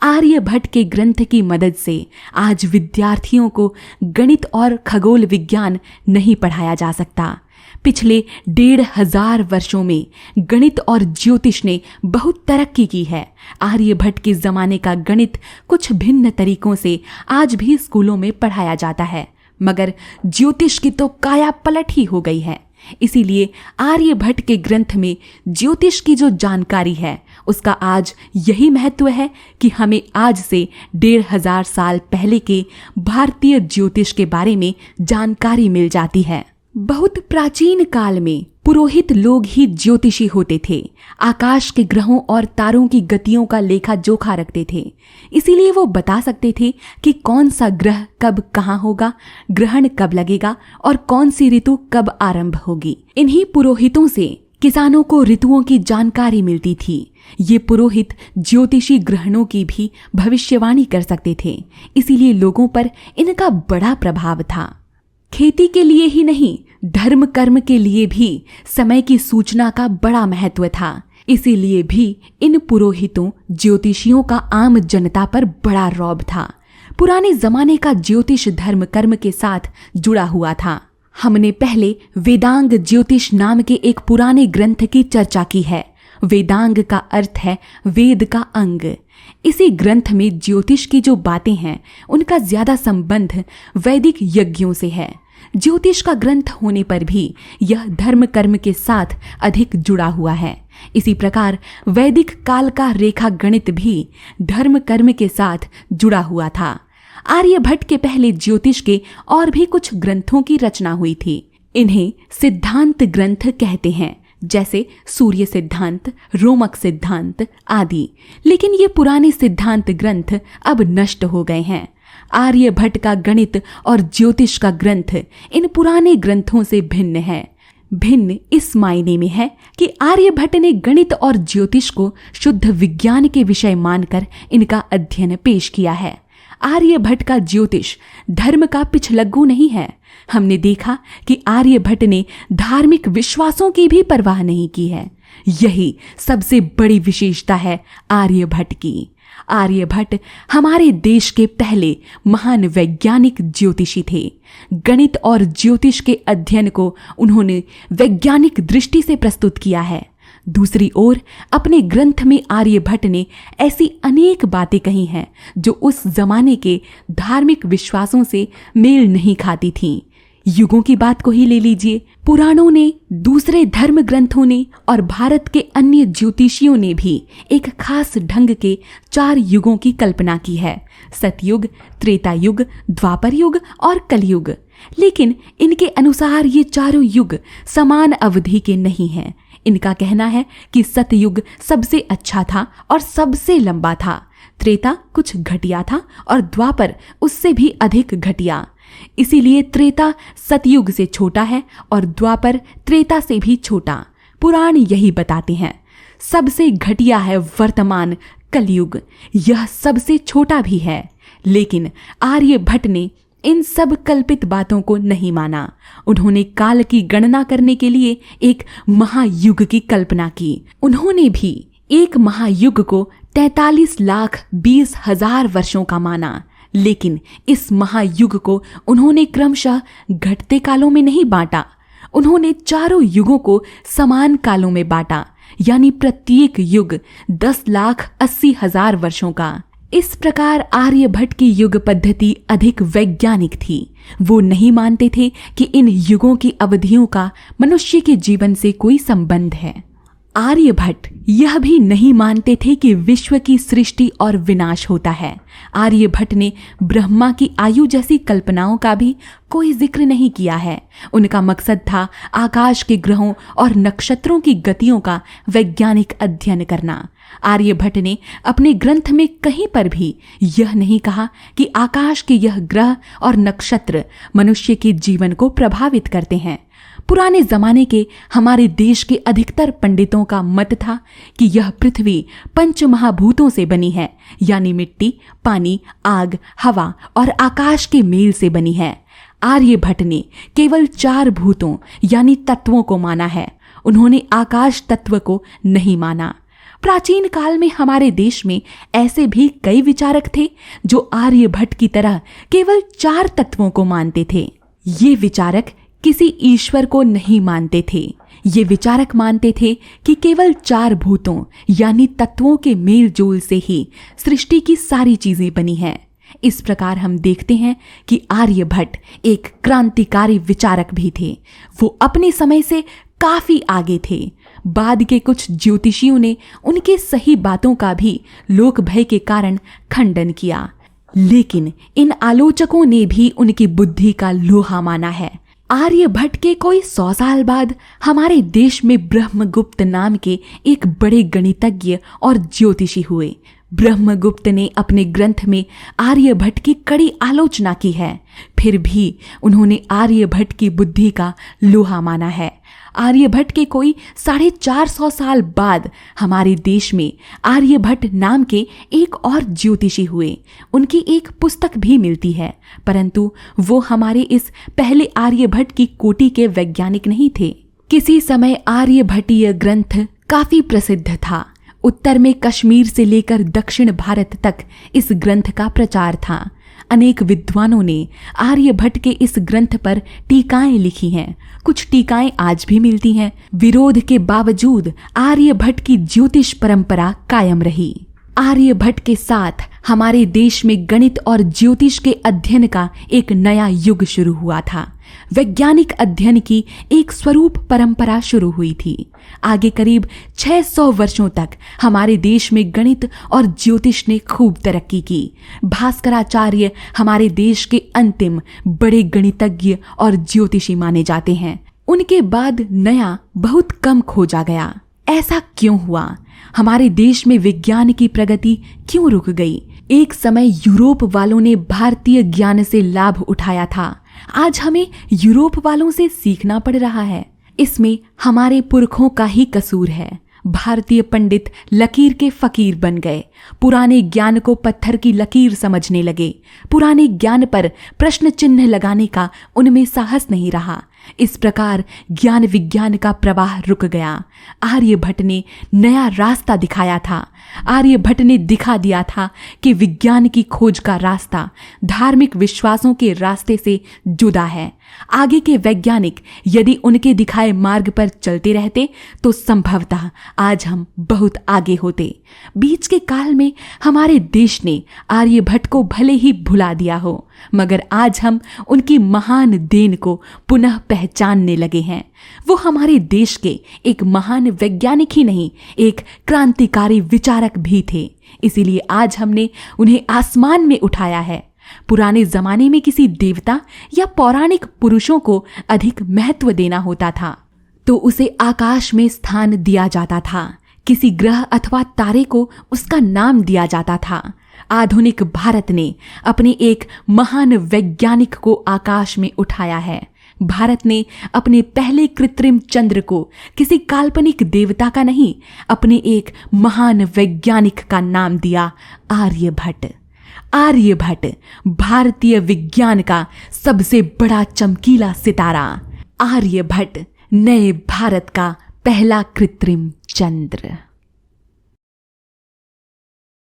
आर्यभट्ट के ग्रंथ की मदद से आज विद्यार्थियों को गणित और खगोल विज्ञान नहीं पढ़ाया जा सकता। पिछले 1500 वर्षों में गणित और ज्योतिष ने बहुत तरक्की की है। आर्यभट्ट के ज़माने का गणित कुछ भिन्न तरीकों से आज भी स्कूलों में पढ़ाया जाता है, मगर ज्योतिष की तो काया पलट ही हो गई है। इसीलिए आर्यभट्ट के ग्रंथ में ज्योतिष की जो जानकारी है उसका आज यही महत्व है कि हमें आज से 1500 साल पहले के भारतीय ज्योतिष के बारे में जानकारी मिल जाती है। बहुत प्राचीन काल में पुरोहित लोग ही ज्योतिषी होते थे। आकाश के ग्रहों और तारों की गतियों का लेखा जोखा रखते थे। इसीलिए वो बता सकते थे कि कौन सा ग्रह कब कहाँ होगा, ग्रहण कब लगेगा और कौन सी ऋतु कब आरंभ होगी। इन्हीं पुरोहितों से किसानों को ऋतुओं की जानकारी मिलती थी। ये पुरोहित ज्योतिषी ग्रहणों की भी भविष्यवाणी कर सकते थे। इसीलिए लोगों पर इनका बड़ा प्रभाव था। खेती के लिए ही नहीं, धर्म कर्म के लिए भी समय की सूचना का बड़ा महत्व था। इसीलिए भी इन पुरोहितों ज्योतिषियों का आम जनता पर बड़ा रौब था। पुराने जमाने का ज्योतिष धर्म कर्म के साथ जुड़ा हुआ था। हमने पहले वेदांग ज्योतिष नाम के एक पुराने ग्रंथ की चर्चा की है। वेदांग का अर्थ है वेद का अंग। इसी ग्रंथ में ज्योतिष की जो बातें हैं उनका ज्यादा संबंध वैदिक यज्ञों से है। ज्योतिष का ग्रंथ होने पर भी यह धर्म कर्म के साथ अधिक जुड़ा हुआ है। इसी प्रकार वैदिक काल का रेखा गणित भी धर्म कर्म के साथ जुड़ा हुआ था। आर्यभट्ट के पहले ज्योतिष के और भी कुछ ग्रंथों की रचना हुई थी। इन्हें सिद्धांत ग्रंथ कहते हैं, जैसे सूर्य सिद्धांत, रोमक सिद्धांत आदि। लेकिन ये पुराने सिद्धांत ग्रंथ अब नष्ट हो गए हैं। आर्यभट्ट का गणित और ज्योतिष का ग्रंथ इन पुराने ग्रंथों से भिन्न है। भिन्न इस मायने में है कि आर्यभट्ट ने गणित और ज्योतिष को शुद्ध विज्ञान के विषय मानकर इनका अध्ययन पेश किया है। आर्यभट्ट का ज्योतिष धर्म का पिछलग्गू नहीं है। हमने देखा कि आर्यभट्ट ने धार्मिक विश्वासों की भी परवाह नहीं की है। यही सबसे बड़ी विशेषता है आर्यभट्ट की। आर्यभट्ट हमारे देश के पहले महान वैज्ञानिक ज्योतिषी थे। गणित और ज्योतिष के अध्ययन को उन्होंने वैज्ञानिक दृष्टि से प्रस्तुत किया है। दूसरी ओर अपने ग्रंथ में आर्यभट्ट ने ऐसी अनेक बातें कही हैं जो उस जमाने के धार्मिक विश्वासों से मेल नहीं खाती थीं। युगों की बात को ही ले लीजिए। पुराणों ने, दूसरे धर्म ग्रंथों ने और भारत के अन्य ज्योतिषियों ने भी एक खास ढंग के 4 युगों की कल्पना की है, सतयुग, त्रेता युग, द्वापर युग और कलयुग। लेकिन इनके अनुसार ये चारों युग समान अवधि के नहीं हैं। इनका कहना है कि सतयुग सबसे अच्छा था और सबसे लंबा था, त्रेता कुछ घटिया था और द्वापर उससे भी अधिक घटिया। इसीलिए त्रेता सतयुग से छोटा है और द्वापर त्रेता से भी छोटा। पुराण यही बताते हैं। सबसे घटिया है वर्तमान कलयुग, यह सबसे छोटा भी है। लेकिन आर्यभट्ट ने इन सब कल्पित बातों को नहीं माना। उन्होंने काल की गणना करने के लिए एक महायुग की कल्पना की। उन्होंने भी एक महायुग को 43,20,000 वर्षों का माना। लेकिन इस महायुग को उन्होंने क्रमशः घटते कालों में नहीं बांटा। उन्होंने चारों युगों को समान कालों में बांटा, यानी प्रत्येक युग 10,80,000 वर्षों का। इस प्रकार आर्यभट्ट की युग पद्धति अधिक वैज्ञानिक थी। वो नहीं मानते थे कि इन युगों की अवधियों का मनुष्य के जीवन से कोई संबंध है। आर्यभट्ट यह भी नहीं मानते थे कि विश्व की सृष्टि और विनाश होता है। आर्यभट्ट ने ब्रह्मा की आयु जैसी कल्पनाओं का भी कोई जिक्र नहीं किया है। उनका मकसद था आकाश के ग्रहों और नक्षत्रों की गतियों का वैज्ञानिक अध्ययन करना। आर्यभट्ट ने अपने ग्रंथ में कहीं पर भी यह नहीं कहा कि आकाश के यह ग्रह और नक्षत्र मनुष्य के जीवन को प्रभावित करते हैं। पुराने जमाने के हमारे देश के अधिकतर पंडितों का मत था कि यह पृथ्वी 5 महाभूतों से बनी है, यानी मिट्टी, पानी, आग, हवा और आकाश के मेल से बनी है। आर्यभट्ट ने केवल 4 भूतों यानी तत्वों को माना है। उन्होंने आकाश तत्व को नहीं माना। प्राचीन काल में हमारे देश में ऐसे भी कई विचारक थे जो आर्यभट्ट की तरह केवल 4 तत्वों को मानते थे। ये विचारक किसी ईश्वर को नहीं मानते थे। ये विचारक मानते थे कि केवल 4 भूतों यानी तत्वों के मेल जोल से ही सृष्टि की सारी चीजें बनी हैं। इस प्रकार हम देखते हैं कि आर्यभट्ट एक क्रांतिकारी विचारक भी थे। वो अपने समय से काफी आगे थे। बाद के कुछ ज्योतिषियों ने उनके सही बातों का भी लोक भय के कारण खंडन किया, लेकिन इन आलोचकों ने भी उनकी बुद्धि का लोहा माना है। आर्यभट्ट के कोई 100 साल बाद हमारे देश में ब्रह्मगुप्त नाम के एक बड़े गणितज्ञ और ज्योतिषी हुए। ब्रह्मगुप्त ने अपने ग्रंथ में आर्यभट्ट की कड़ी आलोचना की है, फिर भी उन्होंने आर्यभट्ट की बुद्धि का लोहा माना है। आर्यभट्ट के कोई 450 साल बाद हमारे देश में आर्यभट्ट नाम के एक और ज्योतिषी हुए। उनकी एक पुस्तक भी मिलती है, परंतु वो हमारे इस पहले आर्यभट्ट की कोटि के वैज्ञानिक नहीं थे। किसी समय आर्यभट्टीय ग्रंथ काफी प्रसिद्ध था। उत्तर में कश्मीर से लेकर दक्षिण भारत तक इस ग्रंथ का प्रचार था। अनेक विद्वानों ने आर्यभट्ट के इस ग्रंथ पर टीकाएं लिखी हैं। कुछ टीकाएं आज भी मिलती हैं। विरोध के बावजूद आर्यभट्ट की ज्योतिष परंपरा कायम रही। आर्यभट्ट के साथ हमारे देश में गणित और ज्योतिष के अध्ययन का एक नया युग शुरू हुआ था। वैज्ञानिक अध्ययन की एक स्वरूप परंपरा शुरू हुई थी। आगे करीब 600 वर्षों तक हमारे देश में गणित और ज्योतिष ने खूब तरक्की की। भास्कराचार्य हमारे देश के अंतिम बड़े गणितज्ञ और ज्योतिषी माने जाते हैं। उनके बाद नया बहुत कम खोजा गया। ऐसा क्यों हुआ? हमारे देश में विज्ञान की प्रगति क्यों रुक गई? एक समय यूरोप वालों ने भारतीय ज्ञान से लाभ उठाया था। आज हमें यूरोप वालों से सीखना पड़ रहा है। इसमें हमारे पुरखों का ही कसूर है। भारतीय पंडित लकीर के फकीर बन गए। पुराने ज्ञान को पत्थर की लकीर समझने लगे। पुराने ज्ञान पर प्रश्न चिन्ह लगाने का उनमें साहस नहीं रहा। इस प्रकार ज्ञान विज्ञान का प्रवाह रुक गया। आर्यभट्ट ने नया रास्ता दिखाया था। आर्यभट्ट ने दिखा दिया था कि विज्ञान की खोज का रास्ता धार्मिक विश्वासों के रास्ते से जुदा है। आगे के वैज्ञानिक यदि उनके दिखाए मार्ग पर चलते रहते तो संभवतः आज हम बहुत आगे होते। बीच के काल में हमारे देश ने आर्यभट्ट को भले ही भुला दिया हो, मगर आज हम उनकी महान देन को पुनः पहचानने लगे हैं। वो हमारे देश के एक महान वैज्ञानिक ही नहीं, एक क्रांतिकारी विचारक भी थे। इसीलिए आज हमने उन्हें आसमान में उठाया है। पुराने जमाने में किसी देवता या पौराणिक पुरुषों को अधिक महत्व देना होता था तो उसे आकाश में स्थान दिया जाता था। किसी ग्रह अथवा तारे को उसका नाम दिया जाता था। आधुनिक भारत ने अपने एक महान वैज्ञानिक को आकाश में उठाया है। भारत ने अपने पहले कृत्रिम चंद्र को किसी काल्पनिक देवता का नहीं, अपने एक महान वैज्ञानिक का नाम दिया, आर्यभट्ट। आर्यभट्ट भारतीय विज्ञान का सबसे बड़ा चमकीला सितारा। आर्यभट्ट नए भारत का पहला कृत्रिम चंद्र।